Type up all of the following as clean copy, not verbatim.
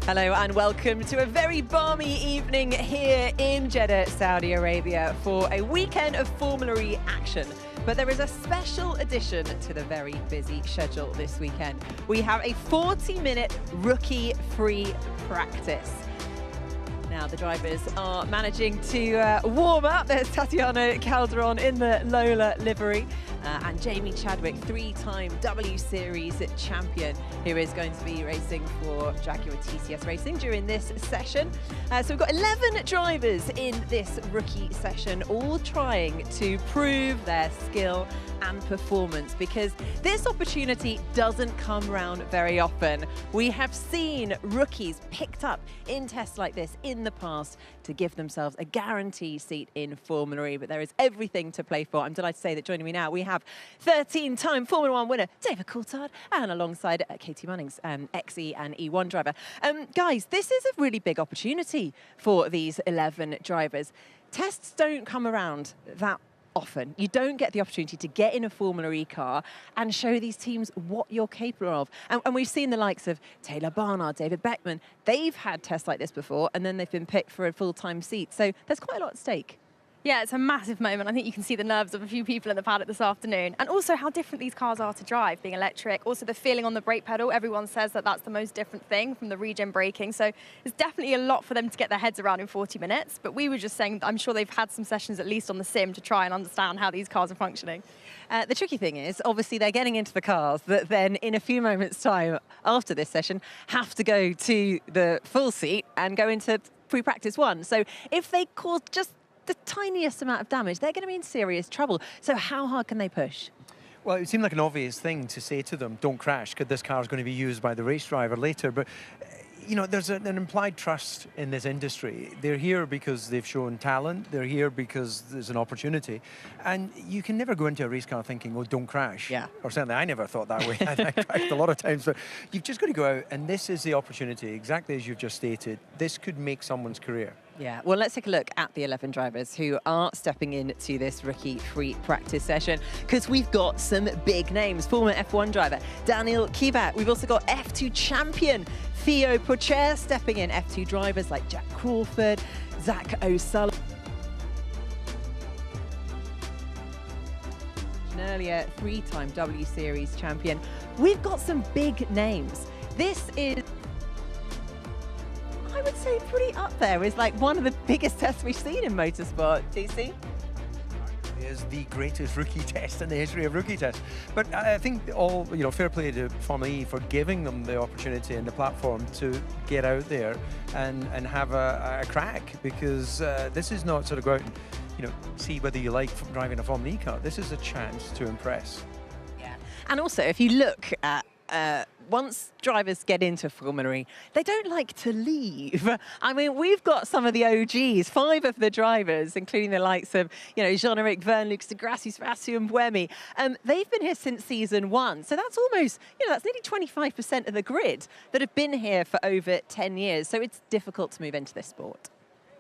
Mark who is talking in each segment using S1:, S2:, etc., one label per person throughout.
S1: Hello and welcome to a very balmy evening here in Jeddah, Saudi Arabia for a weekend of Formula E action. But there is a special addition to the very busy schedule this weekend. We have a 40-minute rookie-free practice. Now the drivers are managing to warm up. There's Tatiana Calderon in the Lola livery and Jamie Chadwick, three-time W Series champion, who is going to be racing for Jaguar TCS Racing during this session. So we've got 11 drivers in this rookie session, all trying to prove their skill and performance, because this opportunity doesn't come around very often. We have seen rookies picked up in tests like this in the past to give themselves a guarantee seat in Formula E, but there is everything to play for. I'm delighted to say that joining me now we have 13-time Formula One winner David Coulthard, and alongside Katie Munnings, XE and E1 driver. Guys, this is a really big opportunity for these 11 drivers. Tests don't come around that often. You don't get the opportunity to get in a Formula E car and show these teams what you're capable of. And we've seen the likes of Taylor Barnard, David Beckman. They've had tests like this before, and then they've been picked for a full-time seat. So there's quite a lot at stake.
S2: Yeah, it's a massive moment. I think you can see the nerves of a few people in the paddock this afternoon. And also how different these cars are to drive, being electric. Also the feeling on the brake pedal. Everyone says that that's the most different thing from the regen braking. So it's definitely a lot for them to get their heads around in 40 minutes. But we were just saying, I'm sure they've had some sessions at least on the sim to try and understand how these cars are functioning.
S1: The tricky thing is, obviously, they're getting into the cars that then, in a few moments' time after this session, have to go to the full seat and go into pre-practice one. So if they cause just the tiniest amount of damage, they're going to be in serious trouble. So how hard can they push?
S3: Well, it would seem like an obvious thing to say to them, don't crash, because this car is going to be used by the race driver later. But, you know, there's an implied trust in this industry. They're here because they've shown talent. They're here because there's an opportunity. And you can never go into a race car thinking, oh, don't crash. Yeah. Or certainly I never thought that way. I crashed a lot of times. But you've just got to go out, and this is the opportunity, exactly as you've just stated. This could make someone's career.
S1: Yeah, well, let's take a look at the 11 drivers who are stepping into this rookie-free practice session, because we've got some big names. Former F1 driver Daniel Kivat. We've also got F2 champion Theo Pourchaire stepping in. F2 drivers like Jack Crawford, Zach O'Sullivan. Earlier, three-time W Series champion. We've got some big names. This is, I would say, pretty up there. It's like one of the biggest tests we've seen in motorsport. DC?
S3: It is the greatest rookie test in the history of rookie tests. But I think all, you know, fair play to Formula E for giving them the opportunity and the platform to get out there and have a crack, because this is not sort of go out and, you know, see whether you like driving a Formula E car. This is a chance to impress.
S1: Yeah. And also, if you look at once drivers get into Formula E, they don't like to leave. I mean, we've got some of the OGs, 5 of the drivers, including the likes of, you know, Jean-Éric Vergne, Luc Degrassi, Sebastian Buemi. They've been here since season 1. So that's almost, you know, that's nearly 25% of the grid that have been here for over 10 years. So it's difficult to move into this sport.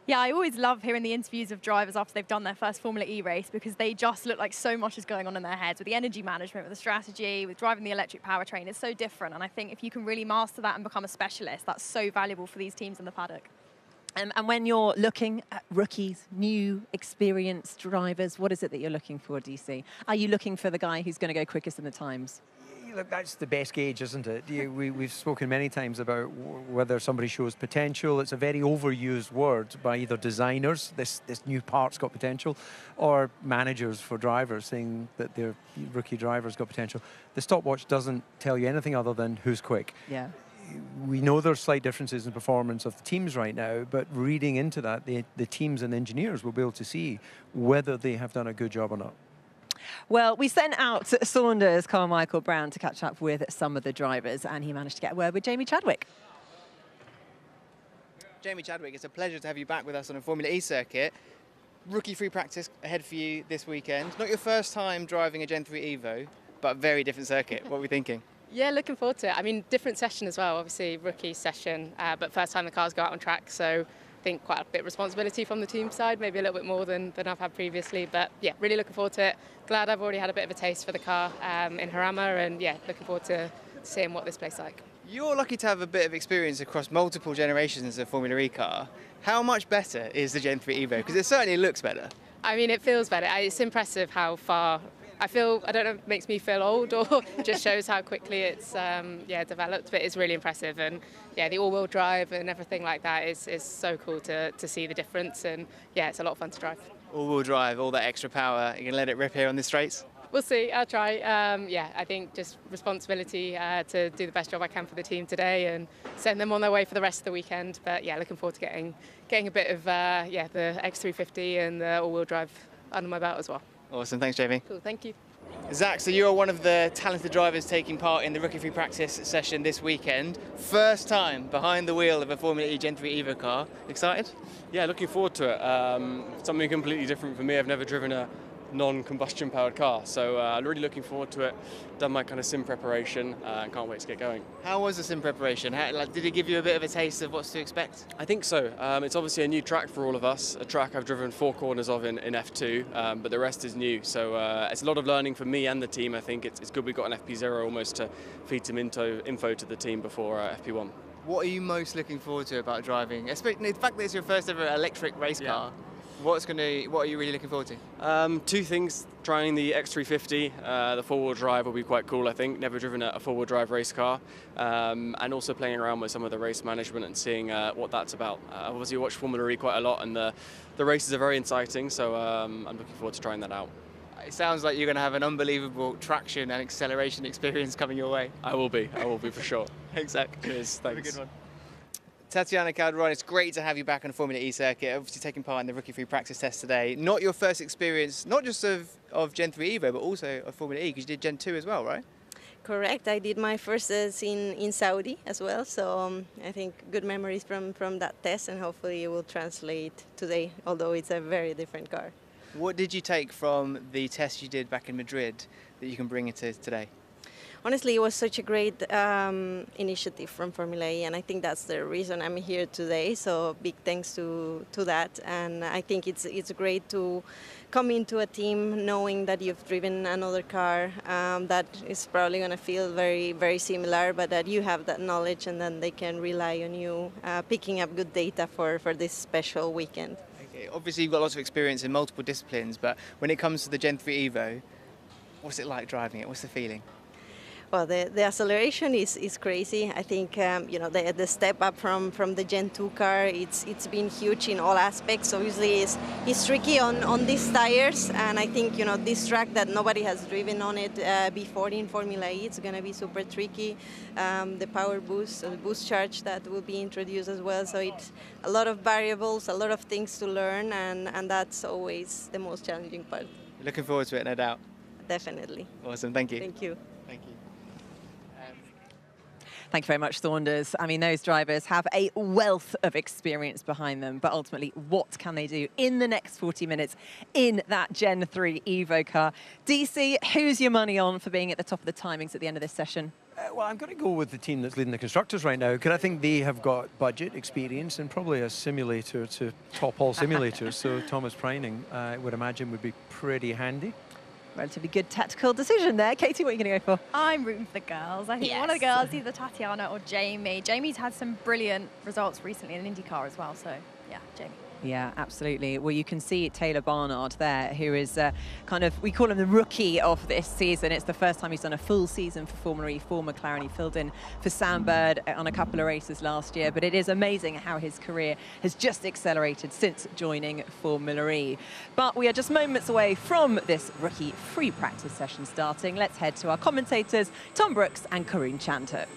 S2: Yeah, I always love hearing the interviews of drivers after they've done their first Formula E race, because they just look like so much is going on in their heads with the energy management, with the strategy, with driving the electric powertrain. It's so different. And I think if you can really master that and become a specialist, that's so valuable for these teams in the paddock.
S1: And when you're looking at rookies, new, experienced drivers, what is it that you're looking for, DC? Are you looking for the guy who's going to go quickest in the times?
S3: Look, that's the best gauge, isn't it? We've spoken many times about whether somebody shows potential. It's a very overused word by either designers, this new part's got potential, or managers for drivers saying that their rookie driver's got potential. The stopwatch doesn't tell you anything other than who's quick. Yeah. We know there's slight differences in performance of the teams right now, but reading into that, the teams and engineers will be able to see whether they have done a good job or not.
S1: Well, we sent out Saunders Carmichael Brown to catch up with some of the drivers, and he managed to get a word with Jamie Chadwick.
S4: Jamie Chadwick, it's a pleasure to have you back with us on a Formula E circuit. Rookie free practice ahead for you this weekend. Not your first time driving a Gen 3 Evo, but a very different circuit. What are we thinking?
S5: Yeah, looking forward to it. I mean, different session as well, obviously rookie session, but first time the cars go out on track, so I think quite a bit of responsibility from the team side, maybe a little bit more than I've had previously. But yeah, really looking forward to it. Glad I've already had a bit of a taste for the car in Jarama, and yeah, looking forward to seeing what this place is like.
S4: You're lucky to have a bit of experience across multiple generations of Formula E car. How much better is the Gen 3 Evo? Because it certainly looks better.
S5: I mean, it feels better. It's impressive how far. I don't know if it makes me feel old or just shows how quickly it's developed, but it's really impressive. And yeah, the all-wheel drive and everything like that is so cool to see the difference. And yeah, it's a lot of fun to drive.
S4: All-wheel drive, all that extra power. You can let it rip here on the straights?
S5: We'll see. I'll try. I think just responsibility to do the best job I can for the team today and send them on their way for the rest of the weekend. But yeah, looking forward to getting a bit of the X350 and the all-wheel drive under my belt as well.
S4: Awesome. Thanks, Jamie.
S5: Cool. Thank you.
S4: Zach, so you're one of the talented drivers taking part in the rookie free practice session this weekend. First time behind the wheel of a Formula E Gen 3 Evo car. Excited?
S6: Yeah, looking forward to it. Something completely different for me. I've never driven a non-combustion powered car, so I'm really looking forward to it. Done my kind of sim preparation and can't wait to get going.
S4: How was the sim preparation? Did it give you a bit of a taste of what's to expect?
S6: I think so. It's obviously a new track for all of us, a track I've driven 4 corners of in F2, but the rest is new, so it's a lot of learning for me and the team. I think it's good we got an FP0 almost to feed some info to the team before FP1.
S4: What are you most looking forward to about driving? Especially the fact that it's your first ever electric race car. What are you really looking forward to?
S6: 2 things. Trying the X350, the four-wheel drive will be quite cool, I think. Never driven a four-wheel drive race car. And also playing around with some of the race management and seeing what that's about. Obviously, I watch Formula E quite a lot, and the races are very exciting, so I'm looking forward to trying that out.
S4: It sounds like you're going to have an unbelievable traction and acceleration experience coming your way.
S6: I will be for sure.
S4: Thanks, Zach.
S6: Cheers, thanks.
S4: Have a good one. Tatiana Calderon, it's great to have you back on the Formula E circuit, obviously taking part in the rookie free practice test today. Not your first experience, not just of Gen 3 Evo, but also of Formula E, because you did Gen 2 as well, right?
S7: Correct. I did my first test in Saudi as well, so I think good memories from that test, and hopefully it will translate today, although it's a very different car.
S4: What did you take from the test you did back in Madrid that you can bring into today?
S7: Honestly, it was such a great initiative from Formula E, and I think that's the reason I'm here today. So big thanks to that, and I think it's great to come into a team knowing that you've driven another car that is probably going to feel very, very similar, but that you have that knowledge, and then they can rely on you picking up good data for this special weekend.
S4: Okay. Obviously, you've got lots of experience in multiple disciplines, but when it comes to the Gen 3 Evo, what's it like driving it? What's the feeling?
S7: Well, the acceleration is crazy. I think the step up from the Gen 2 car, it's been huge in all aspects. Obviously, it's tricky on these tires, and I think this track that nobody has driven on it before in Formula E, it's going to be super tricky. The power boost, the boost charge that will be introduced as well. So it's a lot of variables, a lot of things to learn, and that's always the most challenging part.
S4: Looking forward to it, no doubt.
S7: Definitely.
S4: Awesome. Thank you.
S7: Thank you.
S4: Thank you.
S1: Thank you very much, Saunders. I mean, those drivers have a wealth of experience behind them, but ultimately, what can they do in the next 40 minutes in that Gen 3 Evo car? DC, who's your money on for being at the top of the timings at the end of this session?
S3: Well, I'm going to go with the team that's leading the constructors right now, because I think they have got budget experience and probably a simulator to top all simulators. So Thomas Preining, I would imagine, would be pretty handy.
S1: Relatively good tactical decision there. Katie, what are you going to go for?
S2: I'm rooting for the girls. I think one of the girls, either Tatiana or Jamie. Jamie's had some brilliant results recently in IndyCar as well, so yeah, Jamie.
S1: Yeah, absolutely. Well, you can see Taylor Barnard there, who is we call him the rookie of this season. It's the first time he's done a full season for Formula E for McLaren. He filled in for Sam Bird on a couple of races last year, but it is amazing how his career has just accelerated since joining Formula E. But we are just moments away from this rookie free practice session starting. Let's head to our commentators, Tom Brooks and Karun Chandhok.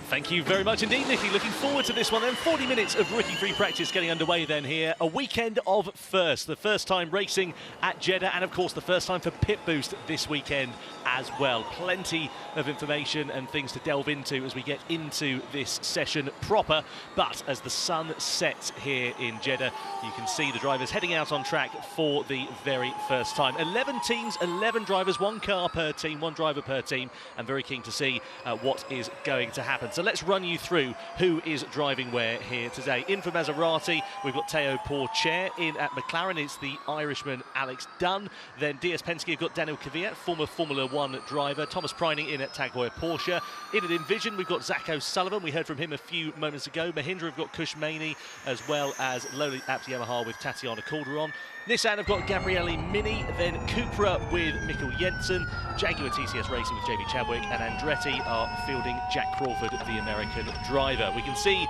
S8: Thank you very much indeed, Nikki. Looking forward to this one then. 40 minutes of rookie free practice getting underway then here. A weekend of first. The first time racing at Jeddah, and of course the first time for Pit Boost this weekend as well. Plenty of information and things to delve into as we get into this session proper. But as the sun sets here in Jeddah, you can see the drivers heading out on track for the very first time. 11 teams, 11 drivers, 1 car per team, 1 driver per team. I'm very keen to see what is going to happen. So let's run you through who is driving where here today. In for Maserati, we've got Théo Pourchaire. In at McLaren, it's the Irishman Alex Dunn. Then DS Penske have got Daniel Kvyat, former Formula 1 driver. Thomas Preining in at Tag Heuer Porsche. In at Envision, we've got Zach O'Sullivan. We heard from him a few moments ago. Mahindra have got Kush Maney, as well as Lowly Apps Yamaha with Tatiana Calderon. Nissan have got Gabriele Mini, then Cupra with Mikkel Jensen, Jaguar TCS Racing with Jamie Chadwick, and Andretti are fielding Jack Crawford, the American driver. We can see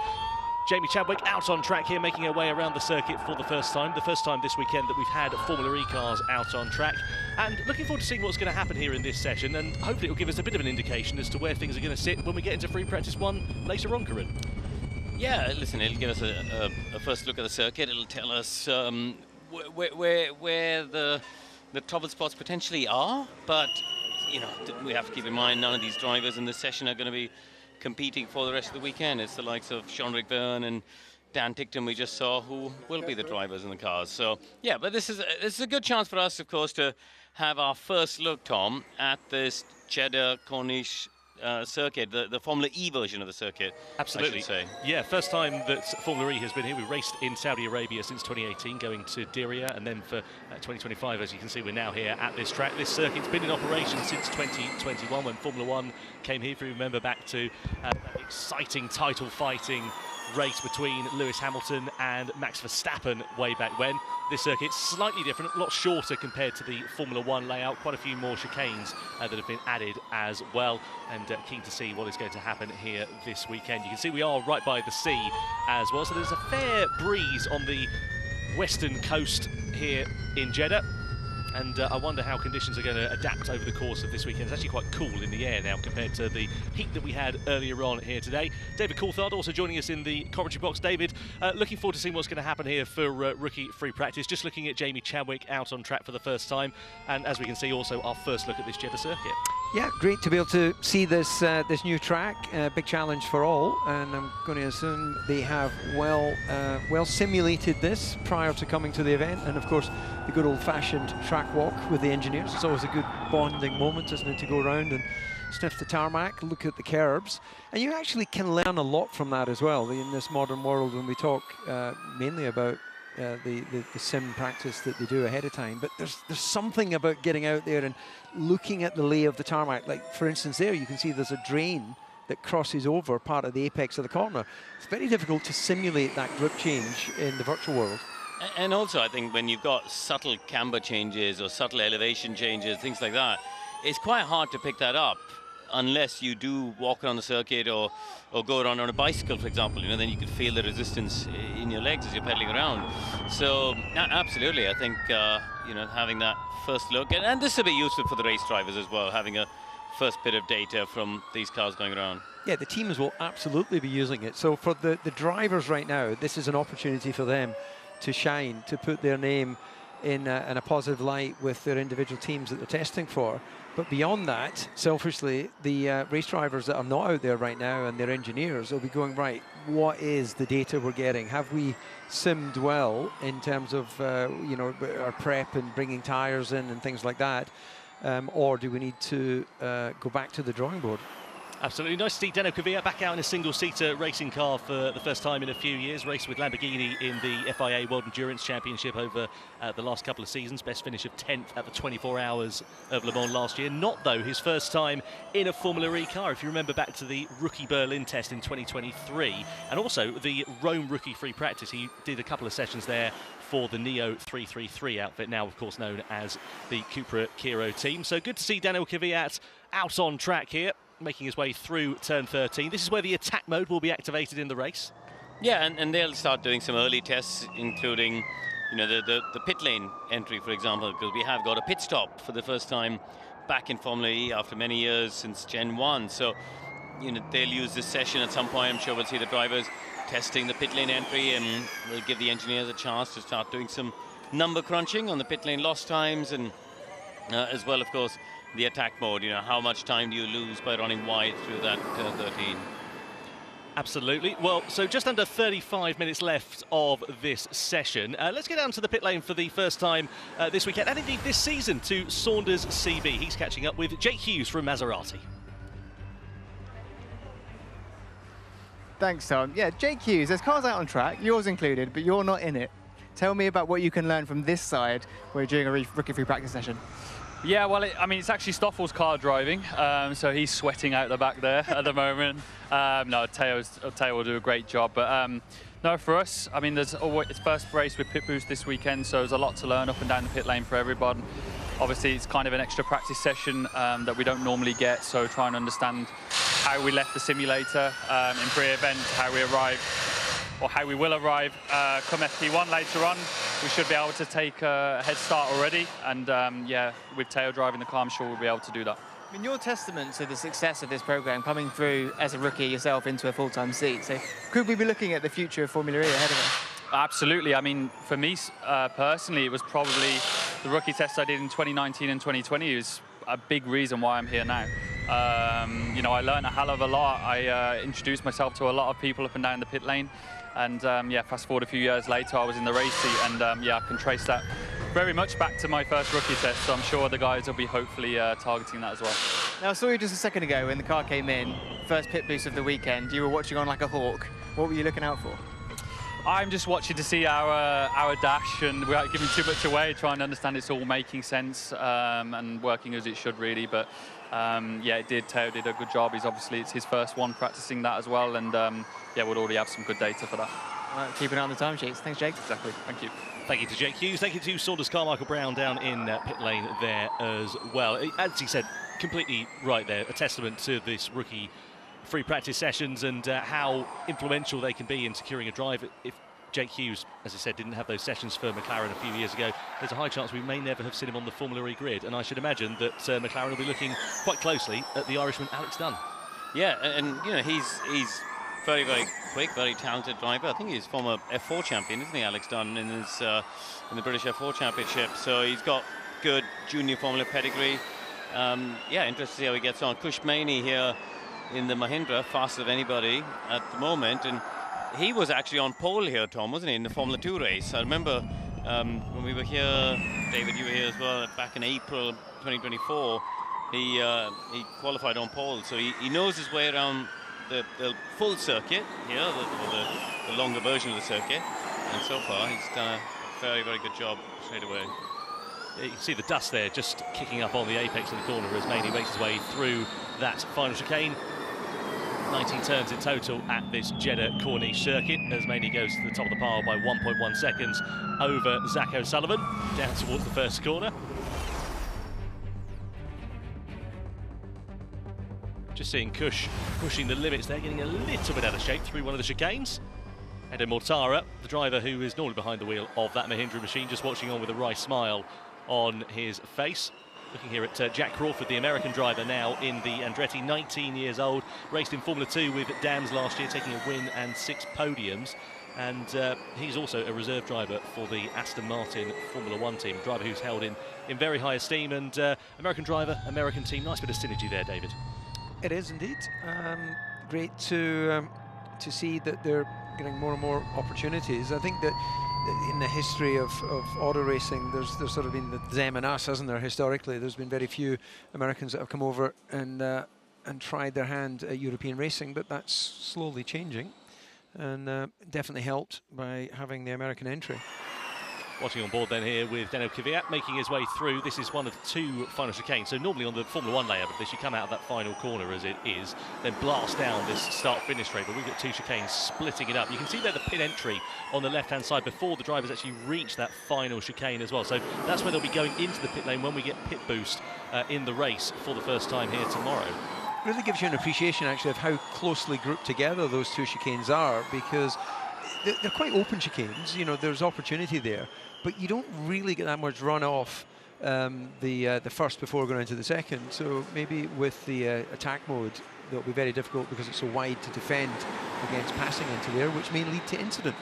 S8: Jamie Chadwick out on track here, making her way around the circuit for the first time this weekend that we've had Formula E cars out on track. And looking forward to seeing what's going to happen here in this session, and hopefully it will give us a bit of an indication as to where things are going to sit when we get into free practice 1 later on, Corinne.
S9: Yeah, listen, it'll give us a first look at the circuit. It'll tell us where the trouble spots potentially are, but you know, we have to keep in mind none of these drivers in this session are going to be competing for the rest of the weekend. It's the likes of Jean-Ric Vergne and Dan Tickton we just saw who will be the drivers in the cars. So yeah, but this is a good chance for us, of course, to have our first look, Tom, at this Jeddah Corniche circuit, the Formula E version of the circuit.
S8: Absolutely.
S9: I should say.
S8: Yeah, first time that Formula E has been here. We raced in Saudi Arabia since 2018, going to Diriyah, and then for 2025, as you can see, we're now here at this track. This circuit's been in operation since 2021 when Formula 1 came here. If you remember back to that exciting title-fighting race between Lewis Hamilton and Max Verstappen way back when. This circuit's slightly different, a lot shorter compared to the Formula 1 layout, quite a few more chicanes that have been added as well, and keen to see what is going to happen here this weekend. You can see we are right by the sea as well, so there's a fair breeze on the western coast here in Jeddah. And I wonder how conditions are going to adapt over the course of this weekend. It's actually quite cool in the air now compared to the heat that we had earlier on here today. David Coulthard also joining us in the commentary box. David, looking forward to seeing what's going to happen here for rookie free practice. Just looking at Jamie Chadwick out on track for the first time. And as we can see, also our first look at this Jeddah circuit.
S3: Yeah, great to be able to see this this new track. Big challenge for all, and I'm going to assume they have well simulated this prior to coming to the event. And of course, the good old-fashioned track walk with the engineers. It's always a good bonding moment, isn't it, to go around and sniff the tarmac, look at the curbs, and you actually can learn a lot from that as well in this modern world when we talk mainly about the sim practice that they do ahead of time. But there's something about getting out there and looking at the lay of the tarmac. Like, for instance, there you can see there's a drain that crosses over part of the apex of the corner. It's very difficult to simulate that grip change in the virtual world.
S9: And also, I think when you've got subtle camber changes or subtle elevation changes, things like that, it's quite hard to pick that up unless you do walk around the circuit or go around on a bicycle, for example. You know, then you can feel the resistance in your legs as you're pedaling around. So, absolutely, I think, you know, having that first look, and this will be useful for the race drivers as well, having a first bit of data from these cars going around.
S3: Yeah, the teams will absolutely be using it. So for the drivers right now, this is an opportunity for them to shine, to put their name in a positive light with their individual teams that they're testing for. But beyond that, selfishly, the race drivers that are not out there right now and their engineers will be going, right, what is the data we're getting? Have we simmed well in terms of you know, our prep and bringing tires in and things like that? Or do we need to go back to the drawing board?
S8: Absolutely. Nice to see Daniel Kvyat back out in a single-seater racing car for the first time in a few years. Raced with Lamborghini in the FIA World Endurance Championship over the last couple of seasons. Best finish of 10th at the 24 Hours of Le Mans last year. Not, though, his first time in a Formula E car. If you remember back to the Rookie Berlin test in 2023, and also the Rome Rookie Free Practice, he did a couple of sessions there for the Neo 333 outfit, now of course known as the Cupra Kiro team. So good to see Daniel Kvyat out on track here, making his way through turn 13. This is where the attack mode will be activated in the race.
S9: Yeah, and they'll start doing some early tests, including, you know, the pit lane entry, for example, because we have got a pit stop for the first time back in Formula E after many years since Gen 1. So, you know, they'll use this session at some point. I'm sure we'll see the drivers testing the pit lane entry, and we'll give the engineers a chance to start doing some number crunching on the pit lane lost times, and as well, of course, the attack mode. You know, how much time do you lose by running wide through that turn 13?
S8: Absolutely. Well, so just under 35 minutes left of this session. Let's get down to the pit lane for the first time this weekend, and indeed this season, to Saunders CB. He's catching up with Jake Hughes from Maserati.
S4: Thanks, Tom. Yeah, Jake Hughes, there's cars out on track, yours included, but you're not in it. Tell me about what you can learn from this side when you're doing a rookie-free practice session.
S10: Yeah, well, it's actually Stoffel's car driving, so he's sweating out the back there at the moment. No, Teo will do a great job, but no, for us, I mean, it's first race with pit boost this weekend, so there's a lot to learn up and down the pit lane for everyone. Obviously, it's kind of an extra practice session that we don't normally get, so trying to understand how we left the simulator in pre-event, how we arrived, or how we will arrive come FP1 later on. We should be able to take a head start already, and yeah, with Teo driving the car, I'm sure we'll be able to do that.
S4: I mean, you're testament to the success of this program, coming through as a rookie yourself into a full-time seat. So could we be looking at the future of Formula E ahead of us?
S10: Absolutely. I mean, for me personally, it was probably the rookie test I did in 2019 and 2020 is a big reason why I'm here now. You know, I learned a hell of a lot. I introduced myself to a lot of people up and down the pit lane. And yeah, fast forward a few years later, I was in the race seat, and yeah, I can trace that very much back to my first rookie test. So I'm sure the guys will be hopefully targeting that as well.
S4: Now, I saw you just a second ago when the car came in, first pit boost of the weekend. You were watching on like a hawk. What were you looking out for?
S10: I'm just watching to see our dash, and without giving too much away, trying to understand it's all making sense and working as it should really. But yeah, it did. Teo did a good job. It's his first one practicing that as well, and yeah, we'll already have some good data for that.
S4: All right, keep an eye on the time sheets. Thanks, Jake.
S10: Exactly. Thank you.
S8: Thank you to Jake Hughes. Thank you to Saunders Carmichael Brown down in pit lane there as well. As he said, completely right there. A testament to this rookie free practice sessions and how influential they can be in securing a drive. If Jake Hughes, as I said, didn't have those sessions for McLaren a few years ago, there's a high chance we may never have seen him on the Formula E grid. And I should imagine that McLaren will be looking quite closely at the Irishman Alex Dunn.
S9: Yeah, and you know, he's very, very quick, very talented driver. I think he's former F4 champion, isn't he, Alex Dunn, in the British F4 Championship. So he's got good junior Formula pedigree. Yeah, interesting to see how he gets on. Kush Maini here in the Mahindra, faster than anybody at the moment, and he was actually on pole here, Tom, wasn't he, in the Formula 2 race? I remember when we were here, David, you were here as well, back in April 2024, he qualified on pole, so he knows his way around the full circuit here, the longer version of the circuit, and so far he's done a very, very good job straight away.
S8: You can see the dust there just kicking up on the apex of the corner as Maini makes his way through that final chicane. 19 turns in total at this Jeddah Corniche circuit as Maini goes to the top of the pile by 1.1 seconds over Zach O'Sullivan down towards the first corner. Just seeing Kush pushing the limits there, getting a little bit out of shape through one of the chicanes. Edo Mortara, the driver who is normally behind the wheel of that Mahindra machine, just watching on with a wry smile on his face. Looking here at Jack Crawford, the American driver now in the Andretti, 19 years old, raced in Formula 2 with Dams last year, taking a win and 6 podiums. And he's also a reserve driver for the Aston Martin Formula 1 team, driver who's held in very high esteem. And American driver, American team, nice bit of synergy there, David.
S3: It is indeed. Great to see that they're getting more and more opportunities. I think that in the history of auto racing, there's sort of been the them and us, hasn't there? Historically, there's been very few Americans that have come over and tried their hand at European racing, but that's slowly changing, and definitely helped by having the American entry.
S8: Watching on board then here with Daniel Kvyat making his way through. This is one of the 2 final chicanes. So normally on the Formula 1 layout of this, you come out of that final corner as it is, then blast down this start-finish straight. But we've got 2 chicanes splitting it up. You can see there the pit entry on the left-hand side before the drivers actually reach that final chicane as well. So that's where they'll be going into the pit lane when we get pit boost in the race for the first time here tomorrow.
S3: Really gives you an appreciation actually of how closely grouped together those 2 chicanes are, because they're quite open chicanes. You know, there's opportunity there, but you don't really get that much run off the first before going into the second. So maybe with the attack mode, that'll be very difficult because it's so wide to defend against passing into there, which may lead to incident.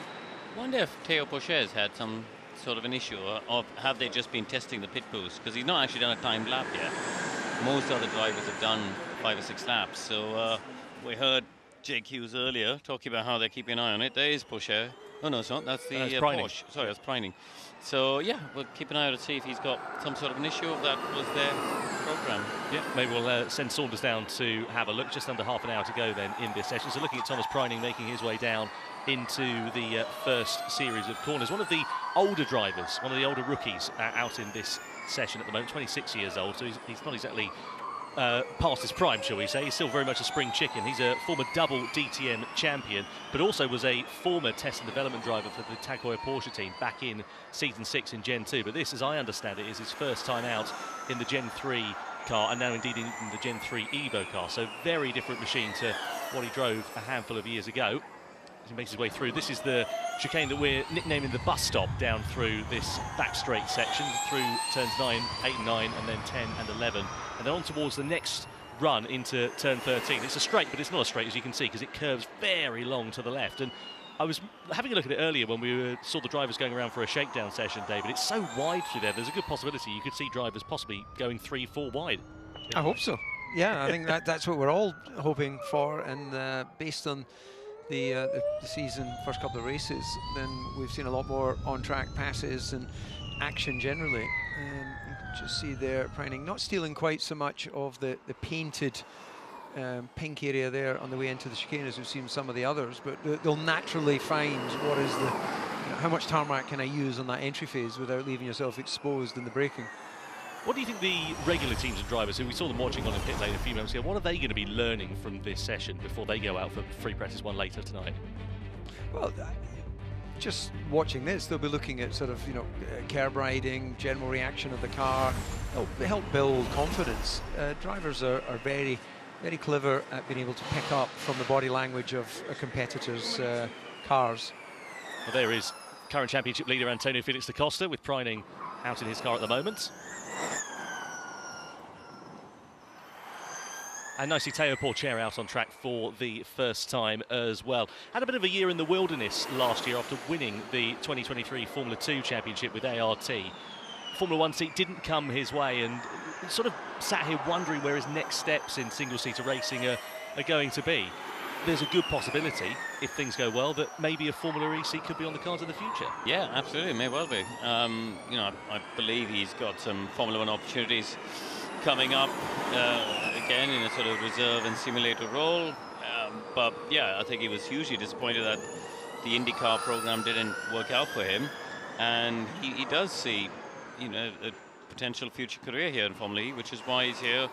S9: I wonder if Teo Porcher's had some sort of an issue, or have they just been testing the pit boost? Because he's not actually done a timed lap yet. Most other drivers have done 5 or 6 laps. So we heard Jake Hughes earlier talking about how they're keeping an eye on it. There is Porcher. Oh no, it's not. That's the Porsche. Sorry, that's Preining. So yeah, we'll keep an eye out to see if he's got some sort of an issue, if that was there. program.
S8: Yeah, maybe we'll send Saunders down to have a look. Just under half an hour to go then in this session. So looking at Thomas Preining making his way down into the first series of corners. One of the older drivers, one of the older rookies out in this session at the moment, 26 years old, so he's not exactly past his prime, shall we say. He's still very much a spring chicken. He's a former double DTM champion, but also was a former test and development driver for the Tag Heuer Porsche team back in season 6 in Gen 2. But this, as I understand it, is his first time out in the Gen 3 car, and now indeed in the Gen 3 Evo car. So very different machine to what he drove a handful of years ago. As he makes his way through, this is the chicane that we're nicknaming the bus stop down through this back straight section, through turns 9, 8 and 9, and then 10 and 11. And then on towards the next run into turn 13. It's a straight, but it's not a straight, as you can see, because it curves very long to the left. And I was having a look at it earlier when we saw the drivers going around for a shakedown session, David. It's so wide through there, there's a good possibility you could see drivers possibly going 3-4 wide.
S3: I hope so. Yeah, I think that's what we're all hoping for, and based on the season, first couple of races, then we've seen a lot more on-track passes and action generally. And you can just see there, Preining not stealing quite so much of the painted pink area there on the way into the chicane as we've seen some of the others, but they'll naturally find what is the, how much tarmac can I use on that entry phase without leaving yourself exposed in the braking.
S8: What do you think the regular teams and drivers, who we saw them watching on in pit lane a few moments ago, what are they going to be learning from this session before they go out for free practice one later tonight?
S3: Well, just watching this, they'll be looking at sort of, curb riding, general reaction of the car. They'll help build confidence. Drivers are very, very clever at being able to pick up from the body language of a competitor's cars.
S8: Well, there is current championship leader Antonio Felix da Costa with Preining out in his car at the moment. And nicely, Teo Porcher out on track for the first time as well. Had a bit of a year in the wilderness last year after winning the 2023 Formula 2 championship with ART. Formula 1 seat didn't come his way, and sort of sat here wondering where his next steps in single-seater racing are going to be. There's a good possibility, if things go well, that maybe a Formula E seat could be on the cards in the future.
S9: Yeah, absolutely, may well be. I believe he's got some Formula 1 opportunities coming up, again in a sort of reserve and simulator role. But yeah, I think he was hugely disappointed that the IndyCar program didn't work out for him, and he does see, a potential future career here in Formula E, which is why he's here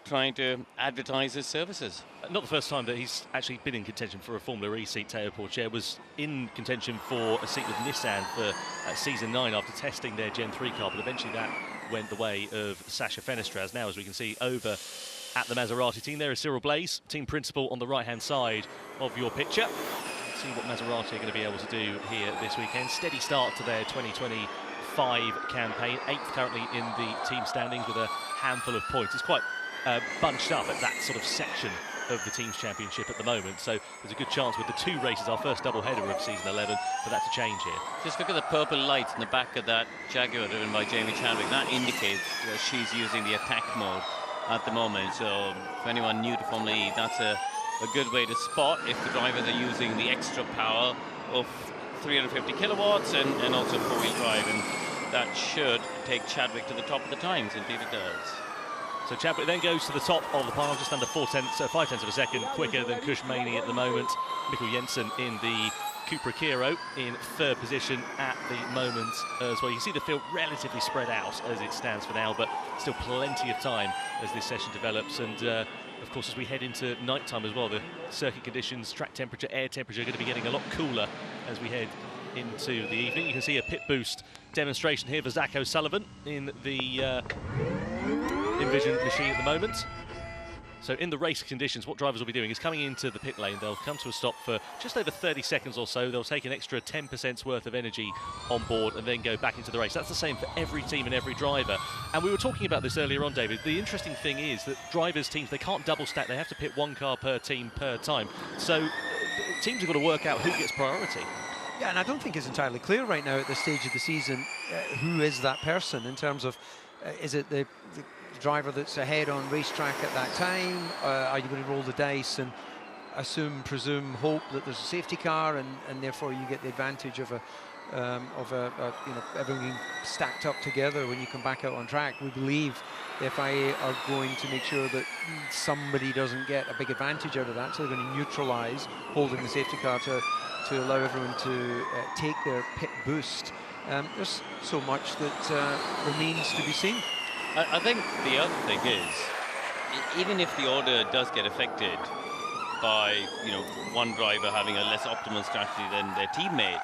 S9: trying to advertise his services.
S8: Not the first time that he's actually been in contention for a Formula E seat. Teo Porcher was in contention for a seat with Nissan for season 9 after testing their Gen 3 car, but eventually that went the way of Sasha Fenestraz. Now, as we can see over at the Maserati team, there is Cyril Blaze, team principal, on the right-hand side of your picture. Let's see what Maserati are going to be able to do here this weekend. Steady start to their 2025 campaign, 8th currently in the team standings with a handful of points. It's quite bunched up at that sort of section of the team's championship at the moment, so there's a good chance with the 2 races, our first double-header of season 11, for that to change here.
S9: Just look at the purple lights in the back of that Jaguar driven by Jamie Chadwick. That indicates that she's using the attack mode at the moment, so for anyone new to Formula E, that's a good way to spot if the drivers are using the extra power of 350 kilowatts and also 4-wheel drive, and that should take Chadwick to the top of the times. Indeed it does.
S8: So Chadwick then goes to the top of the pile, just under 5 tenths of a second quicker than Kush Maney at the moment. Mikkel Jensen in the Cupra Kiro in 3rd position at the moment as well. You can see the field relatively spread out as it stands for now, but still plenty of time as this session develops. And of course, as we head into night time as well, the circuit conditions, track temperature, air temperature are going to be getting a lot cooler as we head into the evening. You can see a pit boost demonstration here for Zach O'Sullivan in the Envision machine at the moment. So in the race conditions, what drivers will be doing is coming into the pit lane. They'll come to a stop for just over 30 seconds or so. They'll take an extra 10% worth of energy on board and then go back into the race. That's the same for every team and every driver. And we were talking about this earlier on, David. The interesting thing is that drivers, teams, they can't double stack. They have to pit 1 car per team per time. So teams have got to work out who gets priority.
S3: Yeah, and I don't think it's entirely clear right now at this stage of the season who is that person in terms of, is it the driver that's ahead on racetrack at that time? Are you going to roll the dice and presume, hope that there's a safety car and therefore you get the advantage of everything stacked up together when you come back out on track. We believe the FIA are going to make sure that somebody doesn't get a big advantage out of that, so they're going to neutralise holding the safety car to allow everyone to take their pit boost. There's so much that remains to be seen.
S9: I think the other thing is, even if the order does get affected by one driver having a less optimal strategy than their teammate,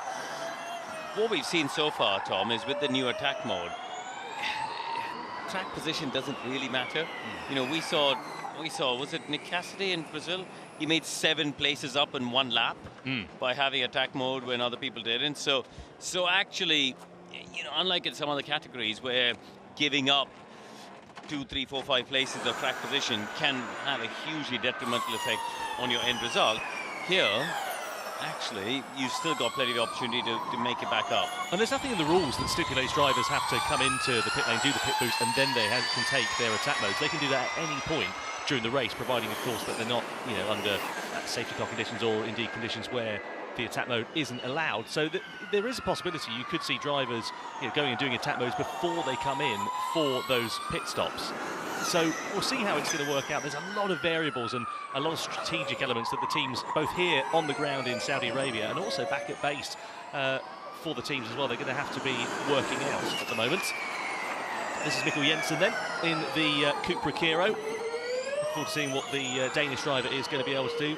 S9: what we've seen so far, Tom, is with the new attack mode, track position doesn't really matter. We saw, was it Nick Cassidy in Brazil? He made 7 places up in 1 lap by having attack mode when other people didn't. So actually, unlike in some other categories where giving up 2, 3, 4, 5 places of track position can have a hugely detrimental effect on your end result, here, actually, you've still got plenty of opportunity to make it back up.
S8: And there's nothing in the rules that stipulates drivers have to come into the pit lane, do the pit boost, and then they can take their attack modes. They can do that at any point during the race, providing, of course, that they're not, under safety car conditions or indeed conditions where the attack mode isn't allowed. So there is a possibility you could see drivers going and doing attack modes before they come in for those pit stops. So we'll see how it's going to work out. There's a lot of variables and a lot of strategic elements that the teams, both here on the ground in Saudi Arabia and also back at base for the teams as well, they're going to have to be working out at the moment. This is Mikkel Jensen then in the Cupra Kiro. Look forward to seeing what the Danish driver is going to be able to do.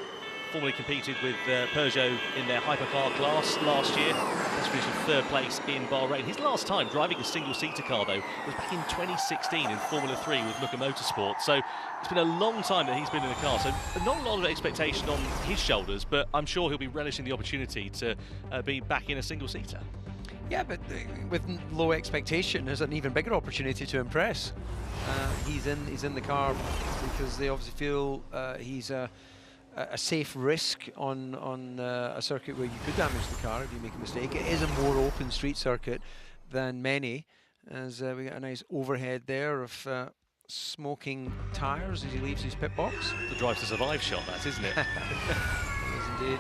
S8: Formerly competed with Peugeot in their hypercar class last year. That's finished in 3rd place in Bahrain. His last time driving a single-seater car, though, was back in 2016 in Formula 3 with Nooka Motorsport. So it's been a long time that he's been in a car. So not a lot of expectation on his shoulders, but I'm sure he'll be relishing the opportunity to be back in a single-seater.
S3: Yeah, but with low expectation, there's an even bigger opportunity to impress. He's in the car because they obviously feel he's a safe risk on a circuit where you could damage the car if you make a mistake. It is a more open street circuit than many, as we get a nice overhead there of smoking tyres as he leaves his pit box.
S8: The drive to survive shot, that, isn't it?
S3: Yes, indeed.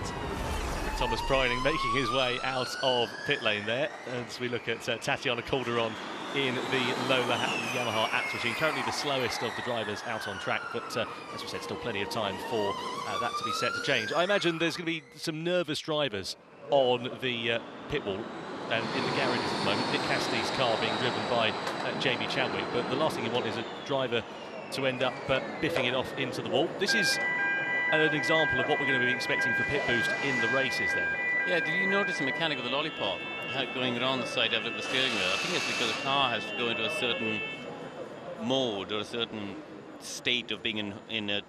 S8: Thomas Preining making his way out of pit lane there as we look at Tatiana Calderon in the Lola Yamaha Apps machine. Currently the slowest of the drivers out on track, but as we said, still plenty of time for that to be set to change. I imagine there's going to be some nervous drivers on the pit wall and in the garages at the moment. Nick Cassidy's car being driven by Jamie Chadwick, but the last thing you want is a driver to end up biffing it off into the wall. This is an example of what we're going to be expecting for pit boost in the races then.
S9: Yeah, did you notice the mechanic of the lollipop going around the side of the steering wheel? I think it's because the car has to go into a certain mode or a certain state of being in a,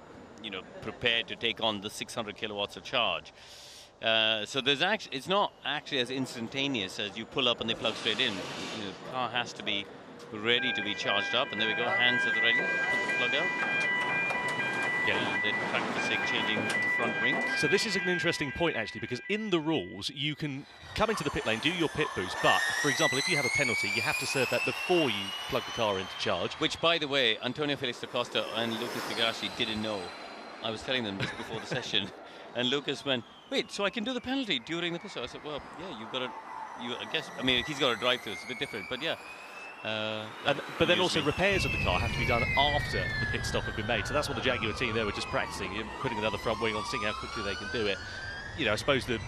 S9: prepared to take on the 600 kilowatts of charge. So there's actually, it's not actually as instantaneous as you pull up and they plug straight in. The car has to be ready to be charged up, and there we go, hands at the ready, put the plug out. Yeah, they're practicing changing front rings.
S8: So this is an interesting point, actually, because in the rules, you can come into the pit lane, do your pit boost, but, for example, if you have a penalty, you have to serve that before you plug the car into charge.
S9: Which, by the way, Antonio Felix da Costa and Lucas Figashi didn't know. I was telling them this before the session, and Lucas went, wait, so I can do the penalty during the pit stop? I said, well, yeah, you've got to, I guess, I mean, he's got to drive through, it's a bit different, but yeah.
S8: But then also repairs of the car have to be done after the pit stop have been made. So that's what the Jaguar team there were just practicing, putting another front wing on, seeing how quickly they can do it. I suppose the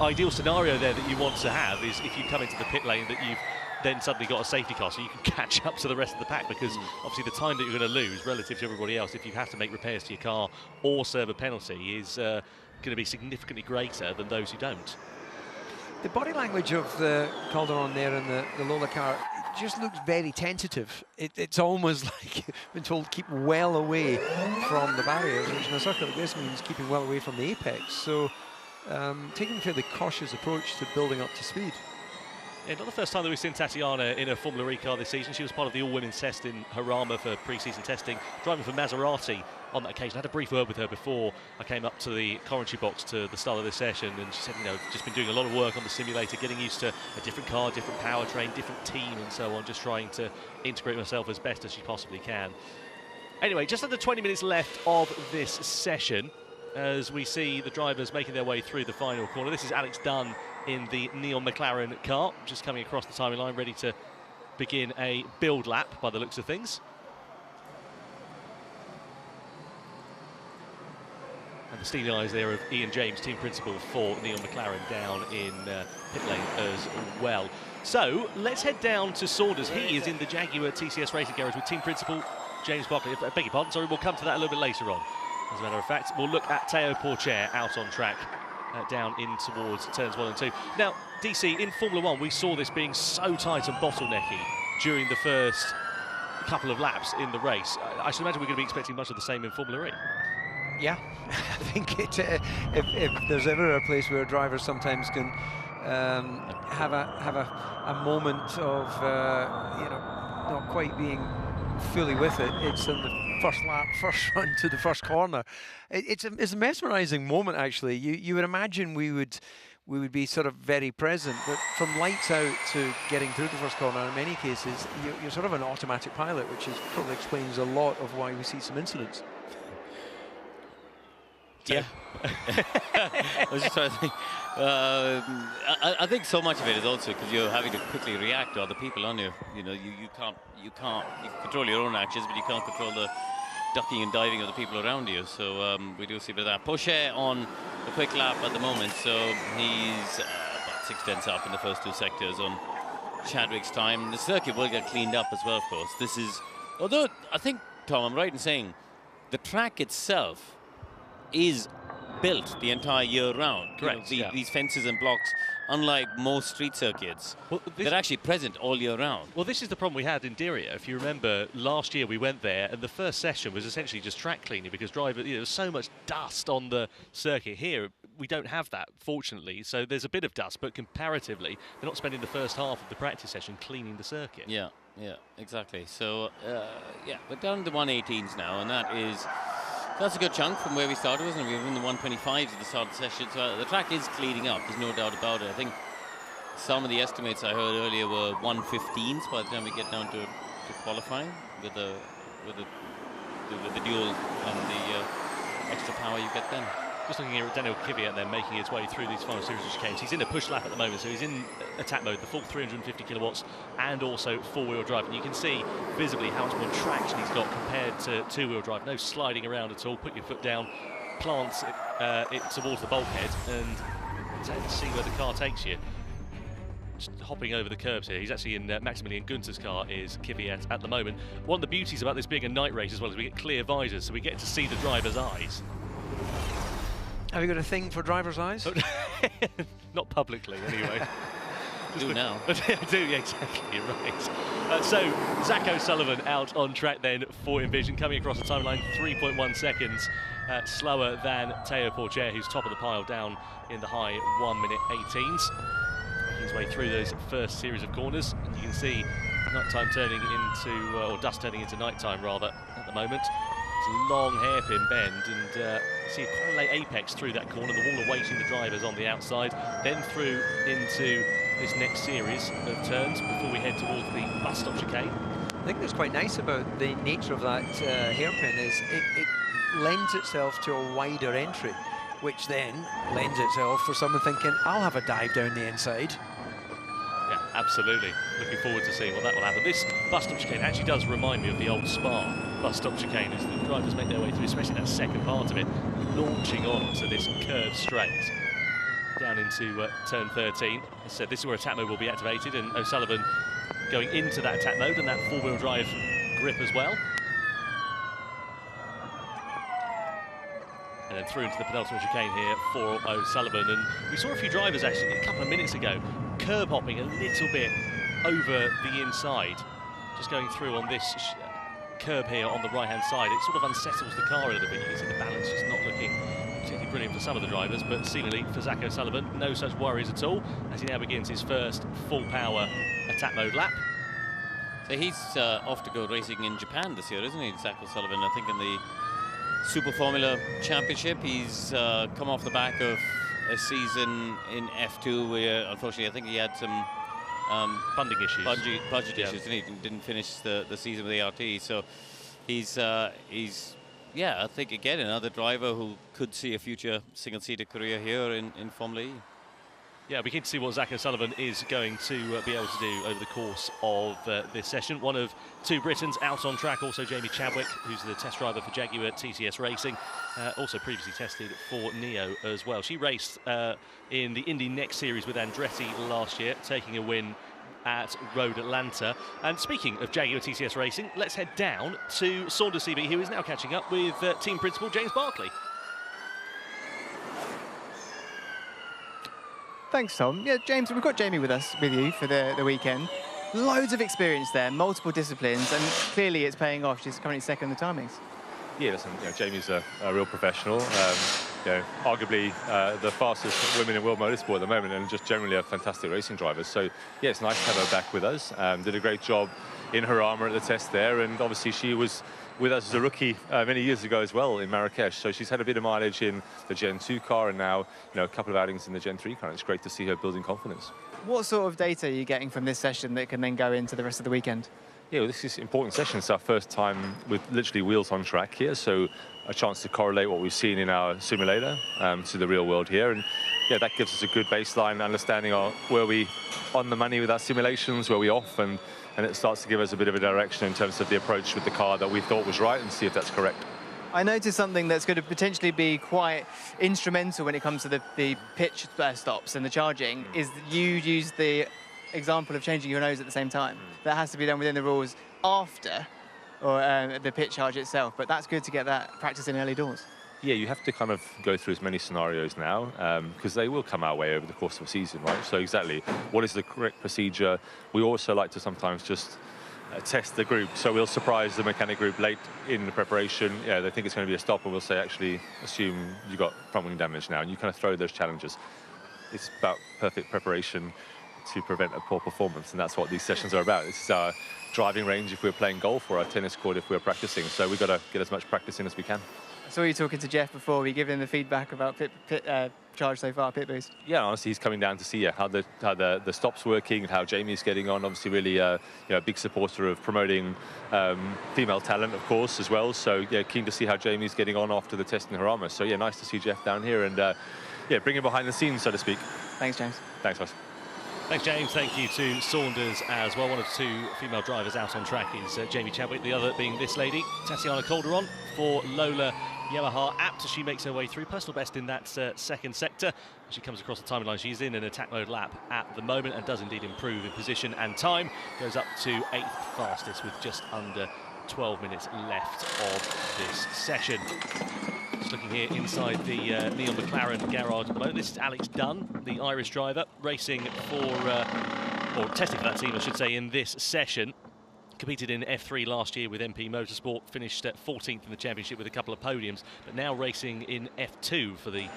S8: ideal scenario there that you want to have is if you come into the pit lane that you've then suddenly got a safety car so you can catch up to the rest of the pack, because obviously the time that you're going to lose relative to everybody else if you have to make repairs to your car or serve a penalty is going to be significantly greater than those who don't.
S3: The body language of the Calderon there in the Lola car just looks very tentative. It's almost like been told keep well away from the barriers, which in a circuit like this means keeping well away from the apex. So taking a fairly cautious approach to building up to speed.
S8: Yeah, not the first time that we've seen Tatiana in a Formula E car this season. She was part of the all-women's test in Harama for pre-season testing, driving for Maserati on that occasion. I had a brief word with her before I came up to the commentary box to the start of this session, and she said, just been doing a lot of work on the simulator, getting used to a different car, different powertrain, different team and so on, just trying to integrate myself as best as she possibly can. Anyway, just under 20 minutes left of this session as we see the drivers making their way through the final corner. This is Alex Dunn in the neon McLaren car, just coming across the timing line, ready to begin a build lap by the looks of things. And the steely eyes there of Ian James, team principal for Neon McLaren, down in pit lane as well. So let's head down to Saunders. He is in the Jaguar TCS Racing Garage with team principal James Barkley. I beg your pardon, sorry, we'll come to that a little bit later on. As a matter of fact, we'll look at Théo Pourchaire out on track, down in towards turns 1 and 2. Now, DC, in Formula 1, we saw this being so tight and bottlenecky during the first couple of laps in the race. I should imagine we're going to be expecting much of the same in Formula E.
S3: Yeah, I think if there's ever a place where drivers sometimes can have a moment of not quite being fully with it, it's in the first lap, first run to the first corner. It's a mesmerising moment, actually. You would imagine we would be sort of very present, but from lights out to getting through the first corner, in many cases, you're sort of an automatic pilot, which probably explains a lot of why we see some incidents.
S9: Yeah. I was just trying to think. I think so much of it is also because you're having to quickly react to other people on you. You know, you can control your own actions, but you can't control the ducking and diving of the people around you. So we do see a bit of that. Pourchaire on a quick lap at the moment, so he's about 6/10 up in the first 2 sectors on Chadwick's time. The circuit will get cleaned up as well, of course. This is, although I think, Tom, I'm right in saying the track itself is built the entire year round.
S8: Correct.
S9: You know, these fences and blocks, unlike most street circuits, they're actually present all year round.
S8: Well, this is the problem we had in Diriyah. If you remember, last year we went there and the first session was essentially just track cleaning because there was so much dust on the circuit. Here we don't have that, fortunately, so there's a bit of dust, but comparatively they're not spending the first half of the practice session cleaning the circuit.
S9: Yeah, exactly. So yeah, we're down to the 118s now, and that's a good chunk from where we started, wasn't it? We were in the 125s at the start of the session, so the track is cleaning up, there's no doubt about it. I think some of the estimates I heard earlier were 115s by the time we get down to qualifying with the dual and the extra power you get then.
S8: Just looking here at Daniel Kvyat then making his way through these final series of chicanes. He's in a push lap at the moment, so he's in attack mode, the full 350 kilowatts and also 4-wheel drive. And you can see visibly how much more traction he's got compared to 2-wheel drive. No sliding around at all. Put your foot down, plant it towards the bulkhead and see where the car takes you. Just hopping over the curbs here. He's actually in Maximilian Gunter's car, is Kvyat at the moment. One of the beauties about this being a night race as well is we get clear visors, so we get to see the driver's eyes.
S3: Have you got a thing for driver's eyes?
S8: Not publicly, anyway.
S9: Do now.
S8: I do, yeah, exactly, you're right. So, Zach O'Sullivan out on track then for Envision, coming across the timeline 3.1 seconds slower than Théo Pourchaire, who's top of the pile, down in the high 1:18s. Making his way through those first series of corners, and you can see nighttime turning into, or dust turning into nighttime rather, at the moment. It's a long hairpin bend, and you see quite a late apex through that corner, the wall awaiting the drivers on the outside, then through into this next series of turns before we head towards the bus stop chicane.
S3: I think what's quite nice about the nature of that hairpin is it lends itself to a wider entry, which then lends itself for someone thinking, I'll have a dive down the inside.
S8: Yeah, absolutely. Looking forward to seeing what that will happen. This bus stop chicane actually does remind me of the old Spa bus stop chicane as the drivers make their way through, especially that second part of it, launching on to this curved straight down into turn 13. As I said, this is where attack mode will be activated, and O'Sullivan going into that attack mode and that 4-wheel drive grip as well. And then through into the penultimate chicane here for O'Sullivan. And we saw a few drivers actually a couple of minutes ago curb hopping a little bit over the inside, just going through on this curb here on the right hand side. It sort of unsettles the car a little bit. You can see the balance just not looking particularly brilliant for some of the drivers, but seemingly for Zach O'Sullivan, no such worries at all as he now begins his first full power attack mode lap.
S9: So he's off to go racing in Japan this year, isn't he, Zach O'Sullivan? I think in the Super Formula Championship. He's come off the back of a season in F2 where, unfortunately, I think he had some
S8: funding issues,
S9: budget issues, and he didn't finish the season with ART. So he's yeah, I think again another driver who could see a future single-seater career here in Formula E.
S8: Yeah, we keen to see what Zach O'Sullivan is going to be able to do over the course of this session. One of two Britons out on track, also Jamie Chadwick, who's the test driver for Jaguar TCS Racing, also previously tested for Neo as well. She raced in the Indy Next Series with Andretti last year, taking a win at Road Atlanta. And speaking of Jaguar TCS Racing, let's head down to Saunders CB, who is now catching up with team principal James Barkley.
S4: Thanks, Tom. Yeah, James, we've got Jamie with you for the weekend. Loads of experience there, multiple disciplines, and clearly it's paying off. She's currently second in the timings.
S11: Yeah, listen, Jamie's a real professional. Arguably the fastest women in world motorsport at the moment, and just generally a fantastic racing driver. So, yeah, it's nice to have her back with us. Did a great job in her armour at the test there, and obviously she was with us as a rookie many years ago as well in Marrakesh. So she's had a bit of mileage in the Gen 2 car, and now a couple of outings in the Gen 3 car. It's great to see her building confidence.
S4: What sort of data are you getting from this session that can then go into the rest of the weekend?
S11: Yeah, well, this is an important session. It's our first time with literally wheels on track here, so a chance to correlate what we've seen in our simulator to the real world here. And yeah, that gives us a good baseline understanding of where we on the money with our simulations, where we off, and it starts to give us a bit of a direction in terms of the approach with the car that we thought was right, and see if that's correct.
S4: I noticed something that's going to potentially be quite instrumental when it comes to the pitch stops and the charging, is that you use the example of changing your nose at the same time. That has to be done within the rules after or the pit charge itself, but that's good to get that practice in early doors.
S11: Yeah, you have to kind of go through as many scenarios now, because they will come our way over the course of a season, right? So exactly, what is the correct procedure? We also like to sometimes just test the group. So we'll surprise the mechanic group late in the preparation. Yeah, they think it's going to be a stop, and we'll say, actually, assume you got front wing damage now, and you kind of throw those challenges. It's about perfect preparation to prevent a poor performance, and that's what these sessions are about. This is our driving range if we're playing golf, or our tennis court if we're practicing. So we've got to get as much practice in as we can.
S4: I saw you talking to Jeff before. We give him the feedback about pit charge so far, pit boost.
S11: Yeah, honestly, he's coming down to see how the stops working, how Jamie's getting on. Obviously, really a big supporter of promoting female talent, of course, as well. So yeah, keen to see how Jamie's getting on after the test in her armour. So yeah, nice to see Jeff down here, and yeah, bring him behind the scenes, so to speak.
S4: Thanks, James.
S11: Thanks, guys.
S8: Thanks, James. Thank you to Saunders as well. One of two female drivers out on track is Jamie Chadwick, the other being this lady, Tatiana Calderon, for Lola Yamaha. Apt as she makes her way through, personal best in that second sector. She comes across the timeline. She's in an attack mode lap at the moment and does indeed improve in position and time. Goes up to 8th fastest with just under 12 minutes left of this session. Just looking here inside the Neon McLaren garage at the moment. This is Alex Dunn, the Irish driver, racing for, or testing for that team, I should say, in this session. Competed in F3 last year with MP Motorsport, finished 14th in the championship with a couple of podiums, but now racing in F2 for the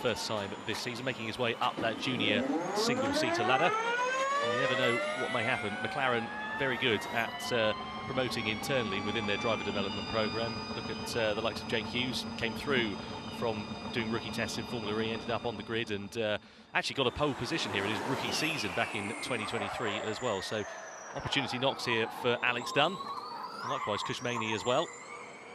S8: first time this season, making his way up that junior single-seater ladder. And you never know what may happen. McLaren very good at promoting internally within their driver development program. Look at the likes of Jake Hughes, came through from doing rookie tests in Formula E, ended up on the grid, and actually got a pole position here in his rookie season back in 2023 as well. So opportunity knocks here for Alex Dunn. And likewise Kushmani as well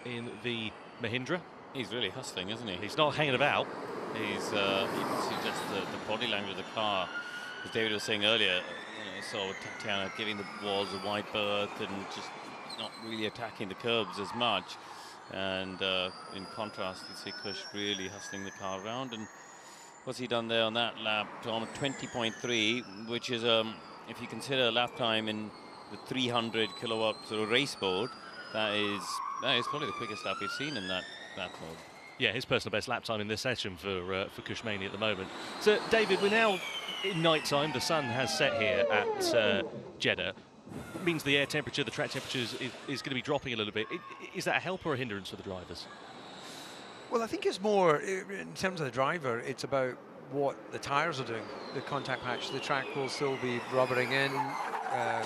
S8: in the Mahindra.
S9: He's really hustling, isn't he?
S8: He's not hanging about.
S9: He's you can see just the body language of the car. As David was saying earlier, so Tatiana giving the walls a wide berth and just not really attacking the curbs as much. And in contrast, you see Kush really hustling the car around. And what's he done there on that lap? On 20.3, which is, if you consider lap time in the 300 kilowatt sort of race mode, that is probably the quickest lap we've seen in that mode.
S8: Yeah, his personal best lap time in this session for Kushmani at the moment. So, David, we're now in night time. The sun has set here at Jeddah. It means the air temperature, the track temperature is going to be dropping a little bit. Is that a help or a hindrance for the drivers?
S3: Well, I think it's more, in terms of the driver, it's about what the tyres are doing. The contact patch, the track will still be rubbering in,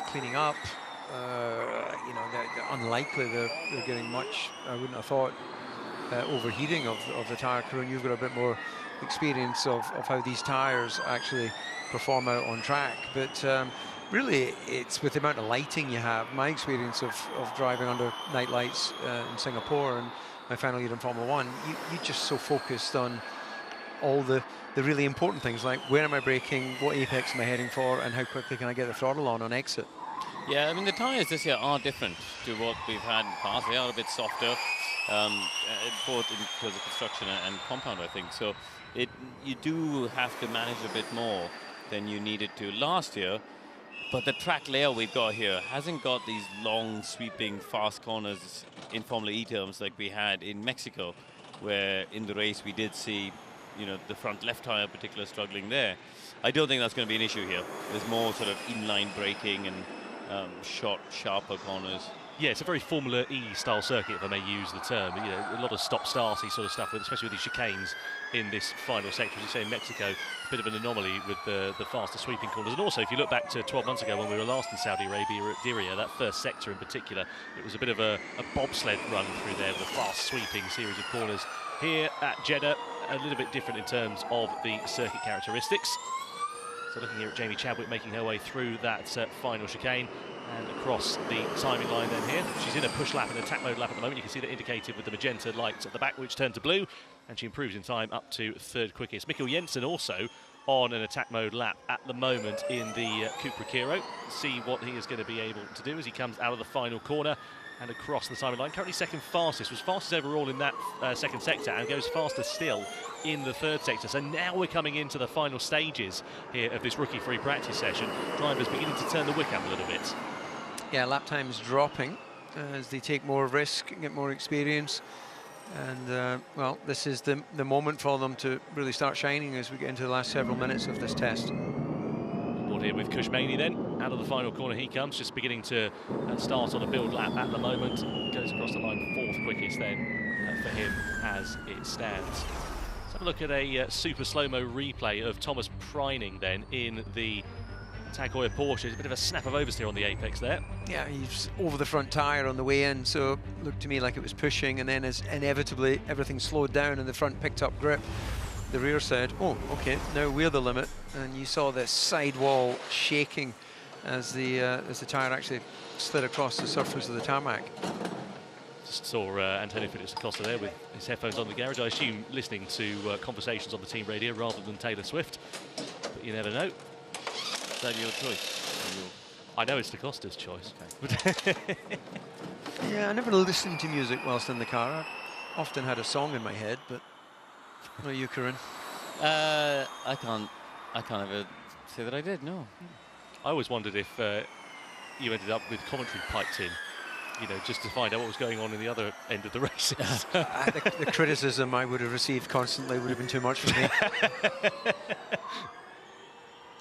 S3: cleaning up. They're unlikely they're getting much, I wouldn't have thought, overheating of the tyre crew, and you've got a bit more experience of how these tyres actually perform out on track. But really, it's with the amount of lighting you have. My experience of driving under night lights in Singapore and my final year in Formula One, you're just so focused on all the really important things, like where am I braking, what apex am I heading for, and how quickly can I get the throttle on exit.
S9: Yeah, I mean, the tyres this year are different to what we've had in the past. They are a bit softer, both in terms of construction and compound, I think. So you do have to manage a bit more than you needed to last year. But the track layout we've got here hasn't got these long, sweeping, fast corners in Formula E terms like we had in Mexico, where in the race we did see, you know, the front left tyre particularly struggling there. I don't think that's going to be an issue here. There's more sort of inline braking and short, sharper corners.
S8: Yeah, it's a very Formula E style circuit, if I may use the term. You know, a lot of stop-starty sort of stuff, especially with these chicanes in this final sector. As you say, in Mexico, a bit of an anomaly with the faster sweeping corners. And also, if you look back to 12 months ago when we were last in Saudi Arabia at Diriyah, that first sector in particular, it was a bit of a bobsled run through there with a fast sweeping series of corners. Here at Jeddah, a little bit different in terms of the circuit characteristics. So looking here at Jamie Chadwick making her way through that final chicane and across the timing line then here. She's in a push lap and attack mode lap at the moment. You can see that indicated with the magenta lights at the back, which turn to blue, and she improves in time up to third quickest. Mikkel Jensen also on an attack mode lap at the moment in the Cupra Kiro. See what he is going to be able to do as he comes out of the final corner and across the timing line. Currently second fastest, was fastest overall in that second sector and goes faster still in the third sector. So now we're coming into the final stages here of this rookie-free practice session. Drivers beginning to turn the wick up a little bit.
S3: Yeah, lap time's dropping as they take more risk, get more experience. And, well, this is the moment for them to really start shining as we get into the last several minutes of this test.
S8: Board here with Kushmani then. Out of the final corner he comes, just beginning to start on a build lap at the moment. Goes across the line, fourth quickest then for him as it stands. Let's have a look at a super slow-mo replay of Thomas Preining then in the Tag Heuer Porsche. A bit of a snap of oversteer on the apex there.
S3: Yeah, he's over the front tyre on the way in, so it looked to me like it was pushing, and then as inevitably everything slowed down and the front picked up grip, the rear said, oh, okay, now we're the limit. And you saw this sidewall shaking as the tyre actually slid across the surface of the tarmac.
S8: Just saw Antonio Felix Acosta there with his headphones on the garage. I assume listening to conversations on the team radio rather than Taylor Swift, but you never know.
S9: Is that your choice?
S8: I know it's Acosta's choice.
S9: Okay.
S3: Yeah, I never listened to music whilst in the car. I often had a song in my head, but what about you, Corinne?
S9: I can't ever say that I did, no.
S8: I always wondered if you ended up with commentary piped in, you know, just to find out what was going on in the other end of the races.
S3: The criticism I would have received constantly would have been too much for me.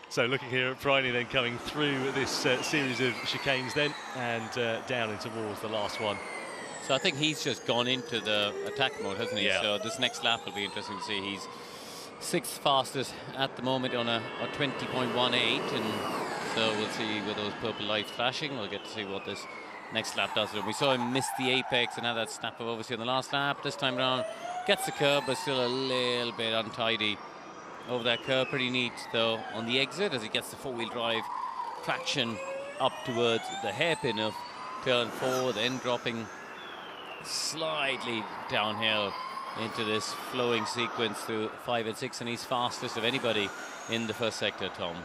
S8: So looking here at Preining then coming through this series of chicanes then and down in towards the last one.
S9: So I think he's just gone into the attack mode, hasn't he?
S8: Yeah.
S9: So this next lap will be interesting to see. He's sixth fastest at the moment on a 20.18, and so we'll see with those purple lights flashing. We'll get to see what this next lap does. We saw him miss the apex and had that snap of oversteer on the last lap. This time around, gets the curb, but still a little bit untidy over that curb. Pretty neat though on the exit as he gets the four-wheel drive traction up towards the hairpin of turn 4, then dropping slightly downhill into this flowing sequence through 5 and 6, and he's fastest of anybody in the first sector, Tom.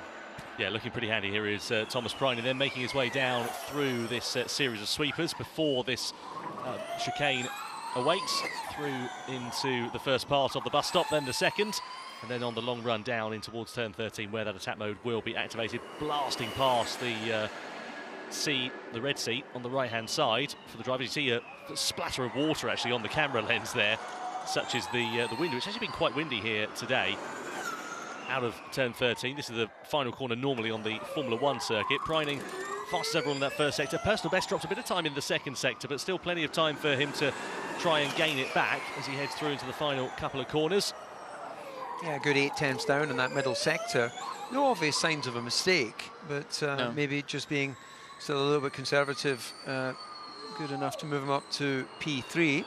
S8: Yeah, looking pretty handy here is Thomas Preining then making his way down through this series of sweepers before this chicane awaits through into the first part of the bus stop, then the second, and then on the long run down in towards turn 13 where that attack mode will be activated, blasting past the red seat on the right hand side for the driver. You see a splatter of water actually on the camera lens there, such as the wind, which has actually been quite windy here today. Out of turn 13, this is the final corner normally on the Formula 1 circuit. Preining fastest overall in that first sector. Personal best dropped a bit of time in the second sector, but still plenty of time for him to try and gain it back as he heads through into the final couple of corners.
S3: Yeah, a good 8 tenths down in that middle sector. No obvious signs of a mistake, but
S9: No.
S3: maybe just being still a little bit conservative, good enough to move him up to P3.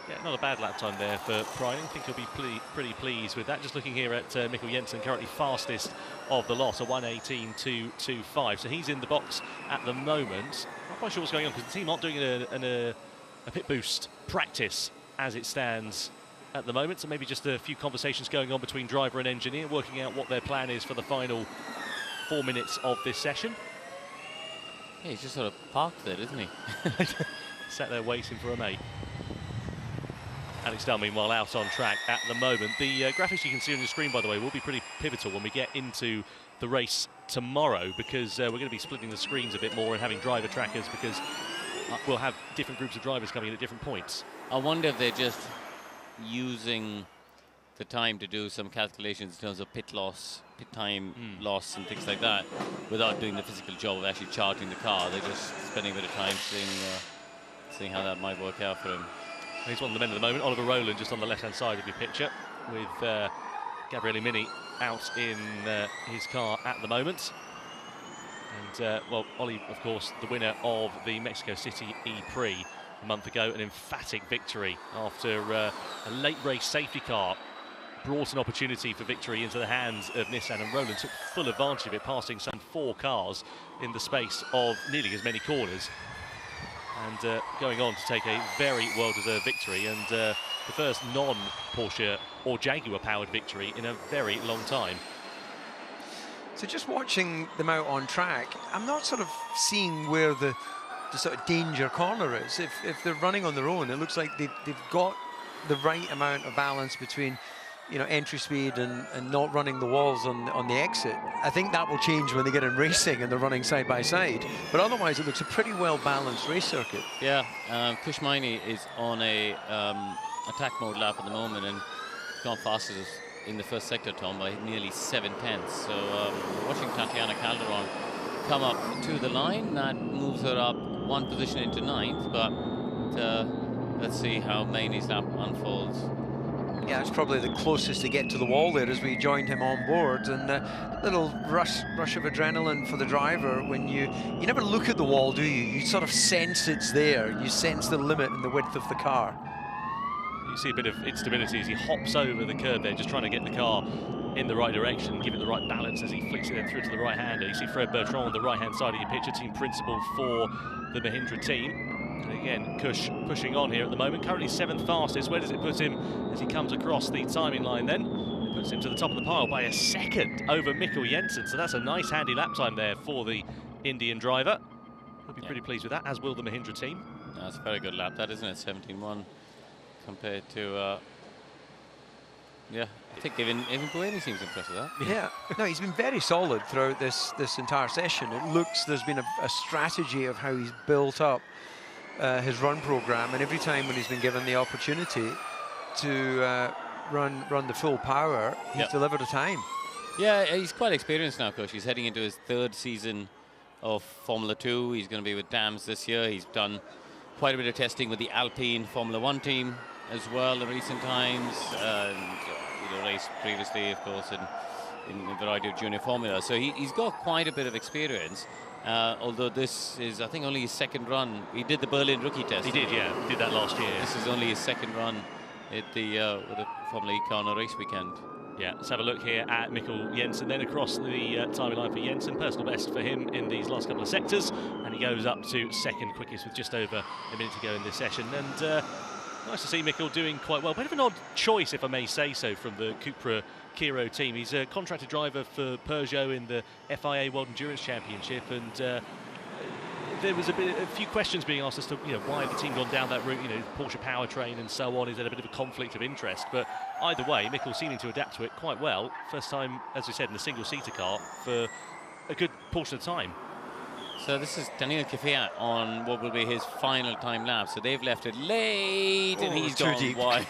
S8: Yeah, not a bad lap time there for Preining. I think he'll be pretty pleased with that. Just looking here at Mikkel Jensen, currently fastest of the lot, a 1:18.225. So he's in the box at the moment. Not quite sure what's going on because the team aren't doing a pit boost practice as it stands at the moment, so maybe just a few conversations going on between driver and engineer, working out what their plan is for the final 4 minutes of this session.
S9: Yeah, he's just sort of parked there, isn't he?
S8: Sat there waiting for a mate. Alex Dunn, meanwhile, out on track at the moment. The graphics you can see on your screen, by the way, will be pretty pivotal when we get into the race tomorrow, because we're going to be splitting the screens a bit more and having driver trackers, because we'll have different groups of drivers coming in at different points.
S9: I wonder if they're just using the time to do some calculations in terms of pit time loss and things like that, without doing the physical job of actually charging the car. They're just spending a bit of time seeing how that might work out for him.
S8: He's one of the men at the moment, Oliver Rowland, just on the left-hand side of your picture, with Gabriele Mini out in his car at the moment. And, well, Ollie, of course, the winner of the Mexico City E-Prix a month ago, an emphatic victory after a late race safety car brought an opportunity for victory into the hands of Nissan, and Rowland took full advantage of it, passing some 4 cars in the space of nearly as many corners, and going on to take a very well-deserved victory, and the first non-Porsche or Jaguar-powered victory in a very long time.
S3: So just watching them out on track, I'm not sort of seeing where the sort of danger corner is. If they're running on their own, it looks like they've got the right amount of balance between, you know, entry speed and not running the walls on the exit. I think that will change when they get in racing and they're running side by side. But otherwise, it looks a pretty well-balanced race circuit.
S9: Yeah, Kushmaini is on a attack mode lap at the moment, and gone fastest in the first sector, Tom, by nearly 7/10. So watching Tatiana Calderon come up to the line, that moves her up 1 position into 9th, but let's see how Maini's lap unfolds.
S3: Yeah, it's probably the closest to get to the wall there as we joined him on board, and a little rush of adrenaline for the driver when you never look at the wall, do you? You sort of sense it's there. You sense the limit and the width of the car.
S8: You see a bit of instability as he hops over the curb there, just trying to get the car in the right direction, give it the right balance as he flicks it then through to the right-hander. You see Fred Bertrand on the right-hand side of your picture, team principal for the Mahindra team. And again, Kush pushing on here at the moment, currently 7th fastest. Where does it put him as he comes across the timing line then? It puts him to the top of the pile by a second over Mikkel Jensen, so that's a nice handy lap time there for the Indian driver. He'll be pretty pleased with that, as will the Mahindra team.
S9: That's a very good lap, that, isn't it? 17.1 compared to... yeah, I think even Bueni seems impressed with that.
S3: Yeah, no, he's been very solid throughout this entire session. It looks there's been a strategy of how he's built up his run program, and every time when he's been given the opportunity to run the full power, he's delivered a time.
S9: Yeah, he's quite experienced now, Coach. He's heading into his 3rd season of Formula 2. He's going to be with Dams this year. He's done quite a bit of testing with the Alpine Formula 1 team as well in recent times. Raced previously, of course, in a variety of junior formula. So he's got quite a bit of experience. Although this is, I think, only his 2nd run. He did the Berlin rookie test.
S8: He did, yeah. He did that last year.
S9: This is only his 2nd run at the Formula E car on a race weekend.
S8: Yeah, let's have a look here at Mikkel Jensen. Then across the timing line for Jensen, personal best for him in these last couple of sectors, and he goes up to 2nd quickest with just over a minute to go in this session. And nice to see Mikkel doing quite well. Bit of an odd choice, if I may say so, from the Cupra Kiro team. He's a contracted driver for Peugeot in the FIA World Endurance Championship, and there was a few questions being asked as to why the team gone down that route, Porsche powertrain and so on. Is there a bit of a conflict of interest? But either way, Mikkel seeming to adapt to it quite well. First time, as we said, in a single-seater car for a good portion of time.
S9: So this is Daniel Kvyat on what will be his final time lap. So they've left it late, and he's gone deep. Wide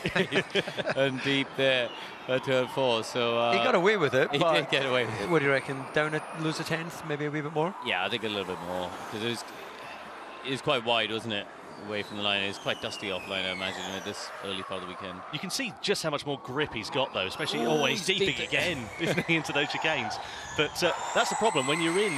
S9: and deep there at turn 4. So
S3: he got away with it.
S9: He did get away with it.
S3: What do you reckon? Lose a 10th, maybe a wee bit more?
S9: Yeah, I think a little bit more, because it was quite wide, wasn't it? Away from the line. It's quite dusty offline, I imagine, at this early part of the weekend.
S8: You can see just how much more grip he's got, though, especially always deeping again, isn't he, into those chicanes. But that's the problem when you're in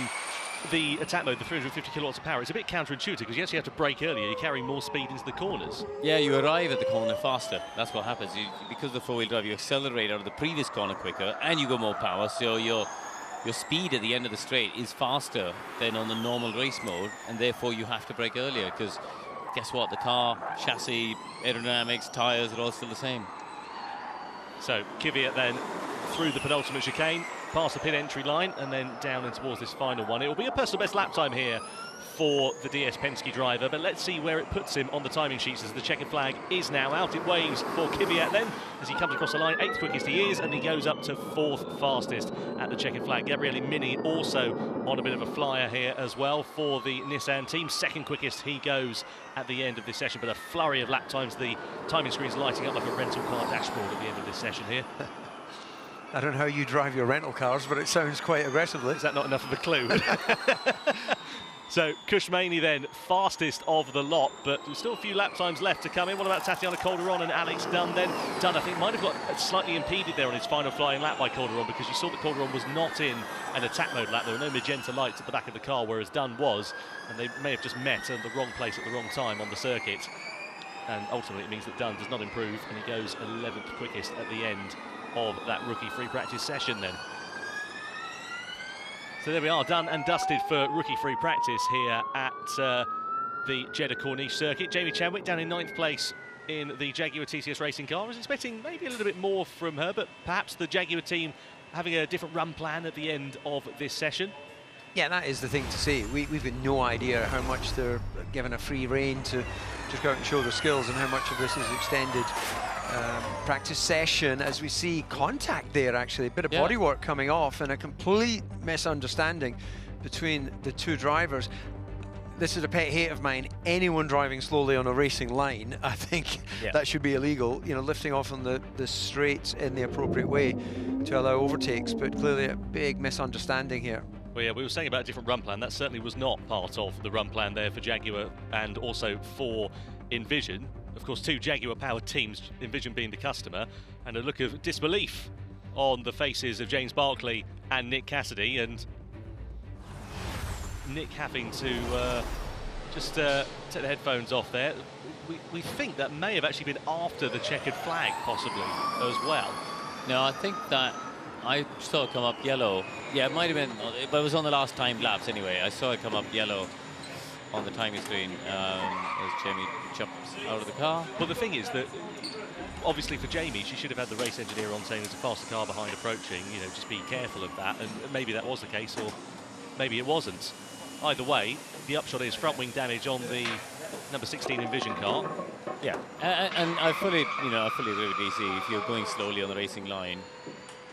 S8: the attack mode, the 350 kilowatts of power. It's a bit counterintuitive because you actually have to brake earlier. You're carrying more speed into the corners. Yeah,
S9: you arrive at the corner faster. That's what happens. Because of the 4-wheel drive, you accelerate out of the previous corner quicker, and you got more power. So your speed at the end of the straight is faster than on the normal race mode, and therefore you have to brake earlier, because guess what? The car, chassis, aerodynamics, tyres are all still the same.
S8: So Kvyat then through the penultimate chicane, past the pit entry line, and then down and towards this final one. It will be a personal best lap time here for the DS Penske driver, but let's see where it puts him on the timing sheets as the checkered flag is now out. It waves for Kvyat then as he comes across the line. 8th quickest he is, and he goes up to 4th fastest at the checkered flag. Gabriele Mini also on a bit of a flyer here as well for the Nissan team. 2nd quickest he goes at the end of this session, but a flurry of lap times. The timing screen's lighting up like a rental car dashboard at the end of this session here.
S3: I don't know how you drive your rental cars, but it sounds quite aggressively.
S8: Is that not enough of a clue? So Kushmani then fastest of the lot, but there's still a few lap times left to come in. What about Tatiana Calderon and Alex Dunn then? Dunn, I think, might have got slightly impeded there on his final flying lap by Calderon, because you saw that Calderon was not in an attack mode lap. There were no magenta lights at the back of the car, whereas Dunn was, and they may have just met in the wrong place at the wrong time on the circuit. And ultimately it means that Dunn does not improve, and he goes 11th quickest at the end of that rookie free practice session then. So there we are, done and dusted for rookie free practice here at the Jeddah Corniche circuit. Jamie Chadwick down in 9th place in the Jaguar TCS racing car. I was expecting maybe a little bit more from her, but perhaps the Jaguar team having a different run plan at the end of this session.
S3: Yeah, that is the thing to see. We've got no idea how much they're given a free rein to just go out and show their skills, and how much of this is extended practice session, as we see contact there, actually. A bit of bodywork coming off, and a complete misunderstanding between the two drivers. This is a pet hate of mine. Anyone driving slowly on a racing line, I think that should be illegal. You know, lifting off on the straights in the appropriate way to allow overtakes, but clearly a big misunderstanding here.
S8: Well, yeah, we were saying about a different run plan. That certainly was not part of the run plan there for Jaguar and also for Envision. Of course, 2 Jaguar-powered teams, Envision being the customer, and a look of disbelief on the faces of James Barkley and Nick Cassidy, and Nick having to just take the headphones off there. We think that may have actually been after the checkered flag, possibly, as well.
S9: No, I think that I saw it come up yellow. Yeah, it might have been, but it was on the last time laps anyway. I saw it come up yellow on the timing screen as Jamie jumps out of the car.
S8: Well, the thing is that obviously for Jamie, she should have had the race engineer on saying there's a faster car behind approaching, you know, just be careful of that, and maybe that was the case, or maybe it wasn't. Either way, the upshot is front wing damage on the number 16 Envision car.
S9: Yeah, and I fully agree with DC. If you're going slowly on the racing line,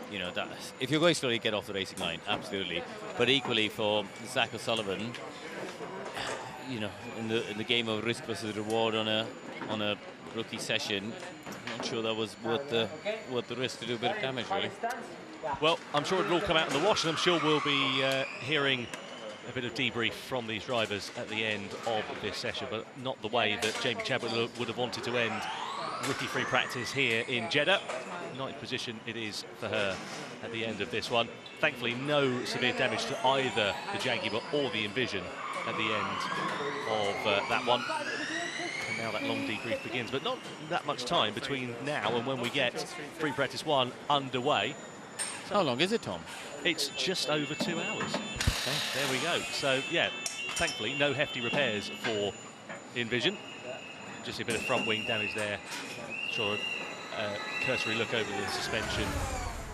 S9: you know, that if you're going slowly, get off the racing line, absolutely. But equally for Zach O'Sullivan, you know, in the game of risk versus reward on a rookie session, I'm not sure that was worth the risk to do a bit of damage, really.
S8: Well, I'm sure it'll all come out in the wash, and I'm sure we'll be hearing a bit of debrief from these drivers at the end of this session, but not the way that Jamie Chadwick would have wanted to end rookie free practice here in Jeddah. 9th position it is for her at the end of this one. Thankfully, no severe damage to either the Jaguar or the Envision at the end of that one. And now that long debrief begins, but not that much time between now and when we get free practice 1 underway.
S9: So how long is it, Tom?
S8: It's just over 2 hours. Okay, there we go. So, yeah, thankfully, no hefty repairs for Envision. Just a bit of front wing damage there. Sure, a cursory look over the suspension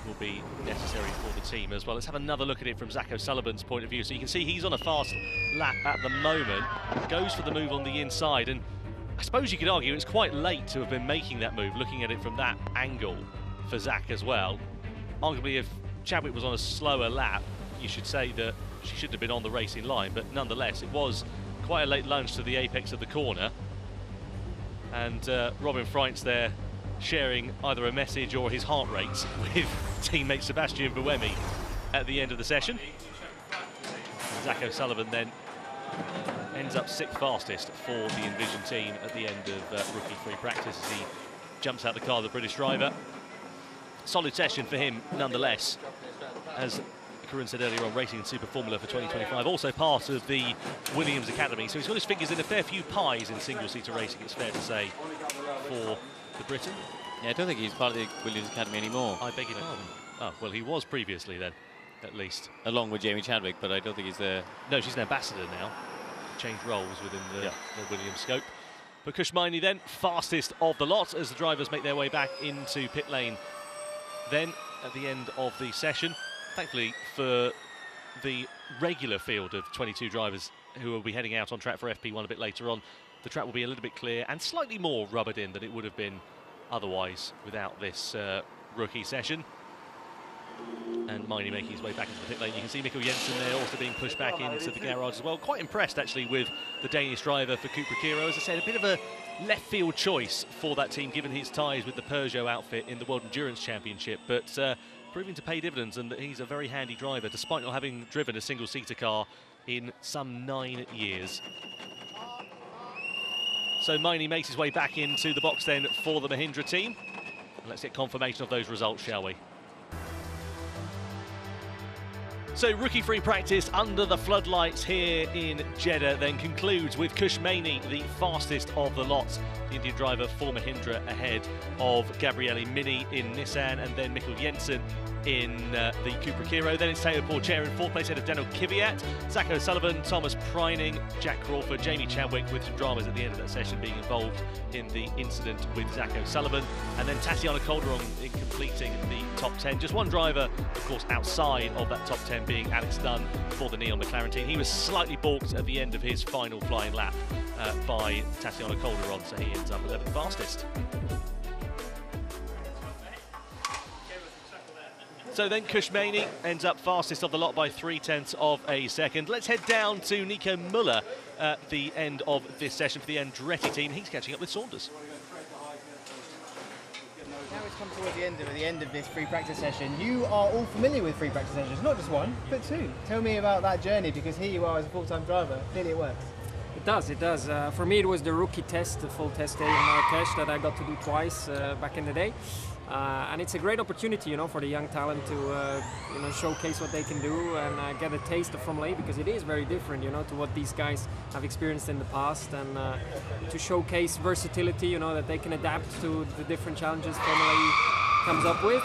S8: will be necessary for the team as well. Let's have another look at it from Zach O'Sullivan's point of view. So you can see he's on a fast lap at the moment, goes for the move on the inside, and I suppose you could argue it's quite late to have been making that move, looking at it from that angle for Zach as well. Arguably, if Chadwick was on a slower lap, you should say that she shouldn't have been on the racing line, but nonetheless, it was quite a late lunge to the apex of the corner. And Robin Freintz there sharing either a message or his heart rate with teammate Sebastian Buemi at the end of the session. Zach O'Sullivan then ends up 6th fastest for the Envision team at the end of rookie free practice as he jumps out the car, the British driver. Solid session for him nonetheless, as Corinne said earlier on, racing in Super Formula for 2025, also part of the Williams Academy, so he's got his fingers in a fair few pies in single-seater racing, it's fair to say, for the Briton.
S9: Yeah, I don't think he's part of the Williams Academy anymore.
S8: I beg your pardon. Oh, well, he was previously then, at least.
S9: Along with Jamie Chadwick, but I don't think he's there.
S8: No, she's an ambassador now. Changed roles within the Williams scope. But Kushmani then, fastest of the lot as the drivers make their way back into pit lane then at the end of the session, thankfully for the regular field of 22 drivers who will be heading out on track for FP1 a bit later on, the track will be a little bit clear and slightly more rubbered in than it would have been otherwise without this rookie session. And Miney making his way back into the pit lane. You can see Mikkel Jensen there also being pushed back into the garage as well. Quite impressed actually with the Danish driver for Cupra Kiro. As I said, a bit of a left field choice for that team given his ties with the Peugeot outfit in the World Endurance Championship, but proving to pay dividends, and that he's a very handy driver despite not having driven a single-seater car in some 9 years. So Miney makes his way back into the box then for the Mahindra team. And let's get confirmation of those results, shall we? So rookie free practice under the floodlights here in Jeddah then concludes with Kush Maini, the fastest of the lot. The Indian driver for Mahindra ahead of Gabriele Mini in Nissan, and then Mikkel Jensen in the Cupra Kiro. Then it's Teo Porcher in fourth place ahead of Daniel Kvyat, Zach O'Sullivan, Thomas Preining, Jack Crawford, Jamie Chadwick, with some dramas at the end of that session being involved in the incident with Zach O'Sullivan. And then Tatiana Calderon in completing the top 10. Just one driver, of course, outside of that top 10 being Alex Dunn for the Neon McLaren team. He was slightly balked at the end of his final flying lap by Tatiana Calderon, so he ends up 11th fastest. So then Kush Maini ends up fastest of the lot by 0.3 of a second. Let's head down to Nico Muller at the end of this session for the Andretti team. He's catching up with Saunders.
S4: Now it's come towards the end of this free practice session. You are all familiar with free practice sessions, not just one, but two. Tell me about that journey, because here you are as a full-time driver. Clearly it works.
S12: It does, it does. For me it was the rookie test, the full test day in Marrakesh that I got to do twice back in the day. And it's a great opportunity, you know, for the young talent to, you know, showcase what they can do and get a taste of Formula E, because it is very different, you know, to what these guys have experienced in the past, and to showcase versatility, you know, that they can adapt to the different challenges Formula E comes up with.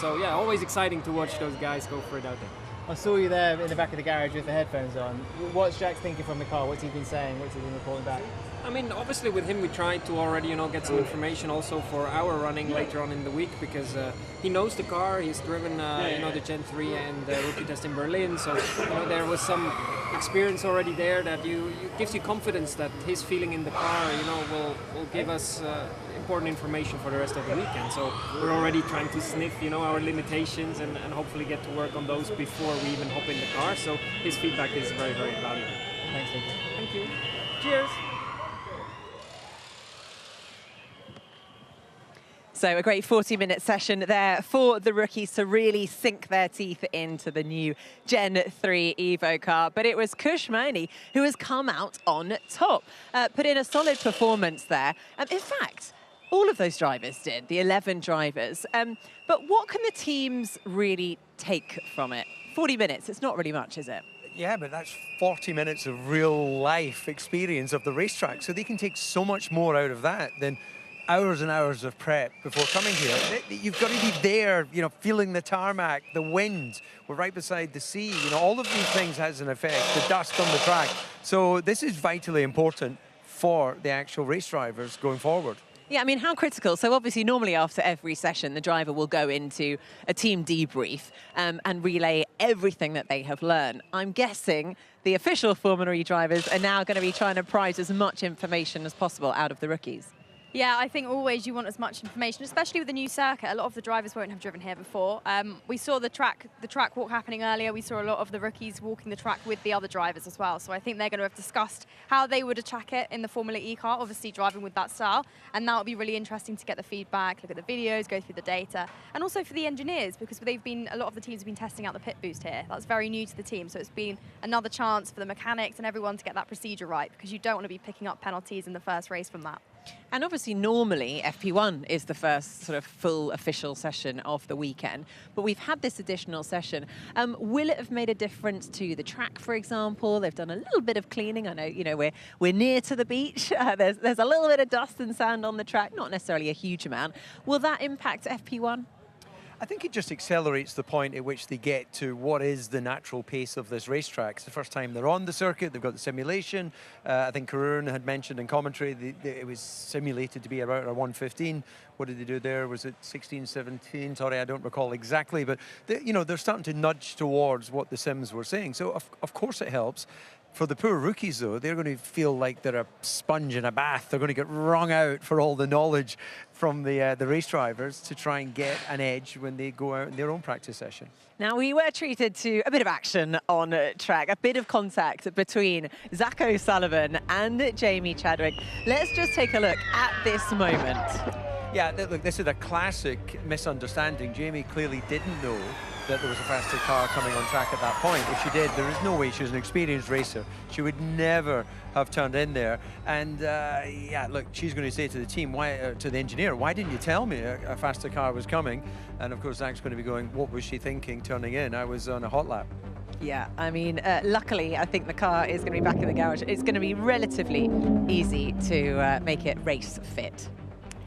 S12: So yeah, always exciting to watch those guys go for it out there.
S4: I saw you there in the back of the garage with the headphones on. What's Jack's thinking from the car? What's he been saying? What's he been reporting back?
S12: I mean, obviously with him we tried to already, you know, get some information also for our running later on in the week, because he knows the car. He's driven, you know, the Gen 3 and rookie test in Berlin, so you know there was some experience already there that gives you confidence that his feeling in the car, you know, will give us important information for the rest of the weekend. So we're already trying to sniff, you know, our limitations and hopefully get to work on those before we even hop in the car. So his feedback is very, very valuable.
S4: Thanks, Nico.
S12: Thank you. Cheers.
S1: So a great 40-minute session there for the rookies to really sink their teeth into the new Gen 3 Evo car. But it was Kush Maini who has come out on top, put in a solid performance there. In fact, all of those drivers did, the 11 drivers. But what can the teams really take from it? 40 minutes, it's not really much, is it?
S3: Yeah, but that's 40 minutes of real life experience of the racetrack. So they can take so much more out of that than hours and hours of prep before coming here. You've got to be there, you know, feeling the tarmac, the wind. We're right beside the sea. You know, all of these things has an effect, the dust on the track. So this is vitally important for the actual race drivers going forward.
S1: Yeah, I mean, how critical? So obviously, normally after every session, the driver will go into a team debrief and relay everything that they have learned. I'm guessing the official Formula E drivers are now going to be trying to prize as much information as possible out of the rookies.
S2: Yeah, I think always you want as much information, especially with the new circuit. A lot of the drivers won't have driven here before. We saw the track walk happening earlier. We saw a lot of the rookies walking the track with the other drivers as well. So I think they're going to have discussed how they would attack it in the Formula E car, obviously driving with that style. And that will be really interesting to get the feedback, look at the videos, go through the data. And also for the engineers, because a lot of the teams have been testing out the pit boost here. That's very new to the team. So it's been another chance for the mechanics and everyone to get that procedure right, because you don't want to be picking up penalties in the first race from that.
S1: And obviously, normally, FP1 is the first sort of full official session of the weekend. But we've had this additional session. Will it have made a difference to the track, for example? They've done a little bit of cleaning. I know, you know, we're near to the beach. There's a little bit of dust and sand on the track, not necessarily a huge amount. Will that impact FP1?
S3: I think it just accelerates the point at which they get to what is the natural pace of this racetrack. It's the first time they're on the circuit, they've got the simulation. I think Karun had mentioned in commentary it was simulated to be around a 1:15. What did they do there? Was it 16, 17? Sorry, I don't recall exactly, but they're starting to nudge towards what the sims were saying. So of course it helps. For the poor rookies, though, they're going to feel like they're a sponge in a bath. They're going to get wrung out for all the knowledge from the race drivers to try and get an edge when they go out in their own practice session.
S1: Now, we were treated to a bit of action on track, a bit of contact between Zach O'Sullivan and Jamie Chadwick. Let's just take a look at this moment.
S3: Yeah, look, this is a classic misunderstanding. Jamie clearly didn't know that there was a faster car coming on track at that point. If she did, there is no way. She was an experienced racer. She would never have turned in there. And yeah, look, she's going to say to the team, to the engineer, why didn't you tell me a faster car was coming? And of course, Zach's going to be going, what was she thinking turning in? I was on a hot lap.
S1: Yeah, I mean, luckily, I think the car is going to be back in the garage. It's going to be relatively easy to make it race fit.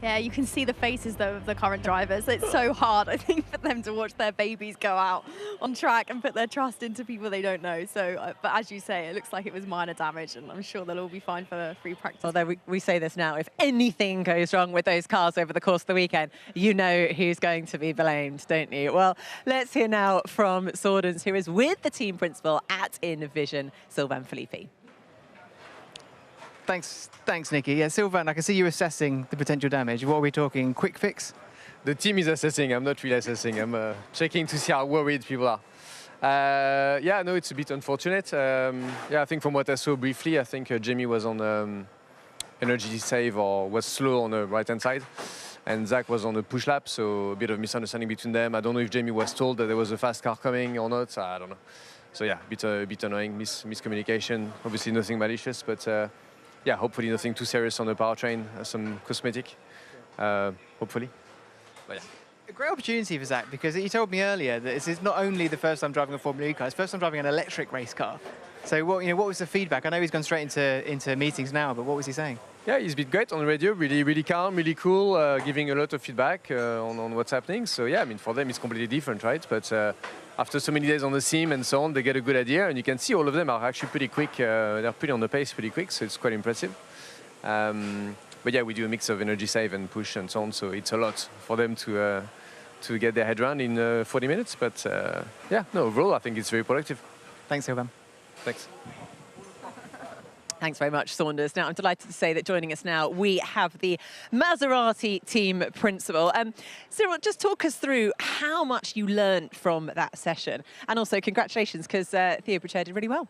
S2: Yeah, you can see the faces, though, of the current drivers. It's so hard, I think, for them to watch their babies go out on track and put their trust into people they don't know. So, but as you say, it looks like it was minor damage, and I'm sure they'll all be fine for free practice.
S1: Although we say this now, if anything goes wrong with those cars over the course of the weekend, you know who's going to be blamed, don't you? Well, let's hear now from Sordens, who is with the team principal at Envision, Sylvain Philippe.
S4: Thanks, Nikki. Yeah, Sylvain, I can see you assessing the potential damage. What are we talking? Quick fix?
S13: The team is assessing. I'm not really assessing. I'm checking to see how worried people are. Yeah, no, it's a bit unfortunate. Yeah, I think from what I saw briefly, I think Jamie was on energy save or was slow on the right-hand side. And Zach was on the push lap, so a bit of misunderstanding between them. I don't know if Jamie was told that there was a fast car coming or not. I don't know. So yeah, a bit annoying, miscommunication. Obviously nothing malicious, but yeah, hopefully nothing too serious on the powertrain, some cosmetic, hopefully. But yeah.
S4: A great opportunity for Zach, because you told me earlier that this is not only the first time driving a Formula E car, it's the first time driving an electric race car. So what was the feedback? I know he's gone straight into meetings now, but what was he saying?
S13: Yeah, he's been great on the radio, really calm, really cool, giving a lot of feedback on what's happening. So yeah, I mean, for them it's completely different, right? But after so many days on the sim and so on, they get a good idea, and you can see all of them are actually pretty quick. They're pretty on the pace pretty quick, so it's quite impressive. But yeah, we do a mix of energy save and push and so on, so it's a lot for them to get their head around in 40 minutes. But yeah, no, overall I think it's very productive.
S4: Thanks, Sylvain.
S13: Thanks.
S1: Thanks very much, Saunders. Now, I'm delighted to say that joining us now, we have the Maserati team principal. Cyril, just talk us through how much you learned from that session. And also, congratulations, because Theo Bricher did really well.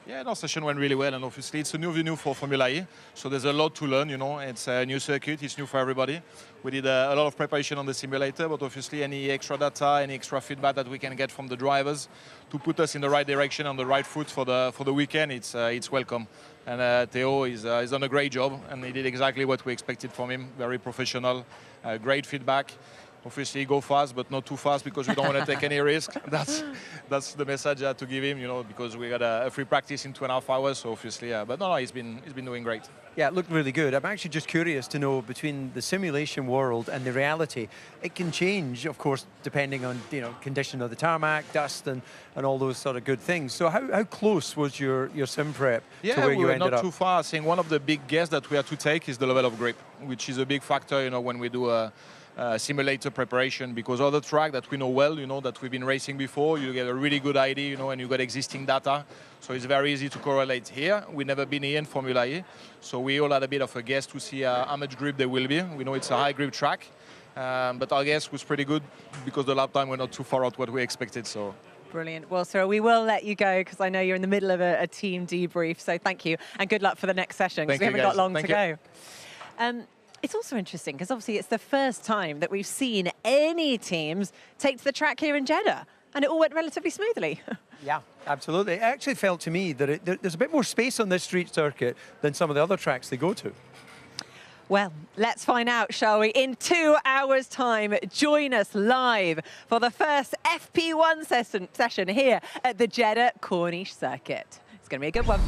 S14: Yeah, our session went really well, and obviously it's a new venue for Formula E, so there's a lot to learn, you know. It's a new circuit, it's new for everybody. We did a lot of preparation on the simulator, but obviously any extra data, any extra feedback that we can get from the drivers to put us in the right direction, on the right foot for the weekend, it's welcome. And Theo is done a great job, and he did exactly what we expected from him. Very professional, great feedback. Obviously, go fast, but not too fast, because we don't want to take any risk. That's the message I had to give him, you know, because we got a free practice in 2.5 hours. So obviously, but no, he's been doing great.
S3: Yeah, it looked really good. I'm actually just curious to know, between the simulation world and the reality, it can change, of course, depending on, you know, condition of the tarmac, dust, and all those sort of good things. So how close was your sim prep to where you ended up?
S14: Yeah, we were not too far. I think one of the big guesses that we had to take is the level of grip, which is a big factor, you know, when we do a simulator preparation, because other track that we know well, you know, that we've been racing before, you get a really good idea, you know, and you got existing data, so it's very easy to correlate. Here we've never been here in Formula E, so we all had a bit of a guess to see how much grip there will be. We know it's a high grip track, but our guess was pretty good, because the lap time were not too far out what we expected. So
S1: brilliant. Well, Cyril, we will let you go, because I know you're in the middle of a team debrief, so thank you, and good luck for the next session, because we haven't got long to go. It's also interesting, because obviously it's the first time that we've seen any teams take to the track here in Jeddah, and it all went relatively smoothly.
S3: Yeah, absolutely. It actually felt to me that there's a bit more space on this street circuit than some of the other tracks they go to.
S1: Well, let's find out, shall we? In 2 hours' time, join us live for the first FP1 session here at the Jeddah Corniche circuit. It's going to be a good one.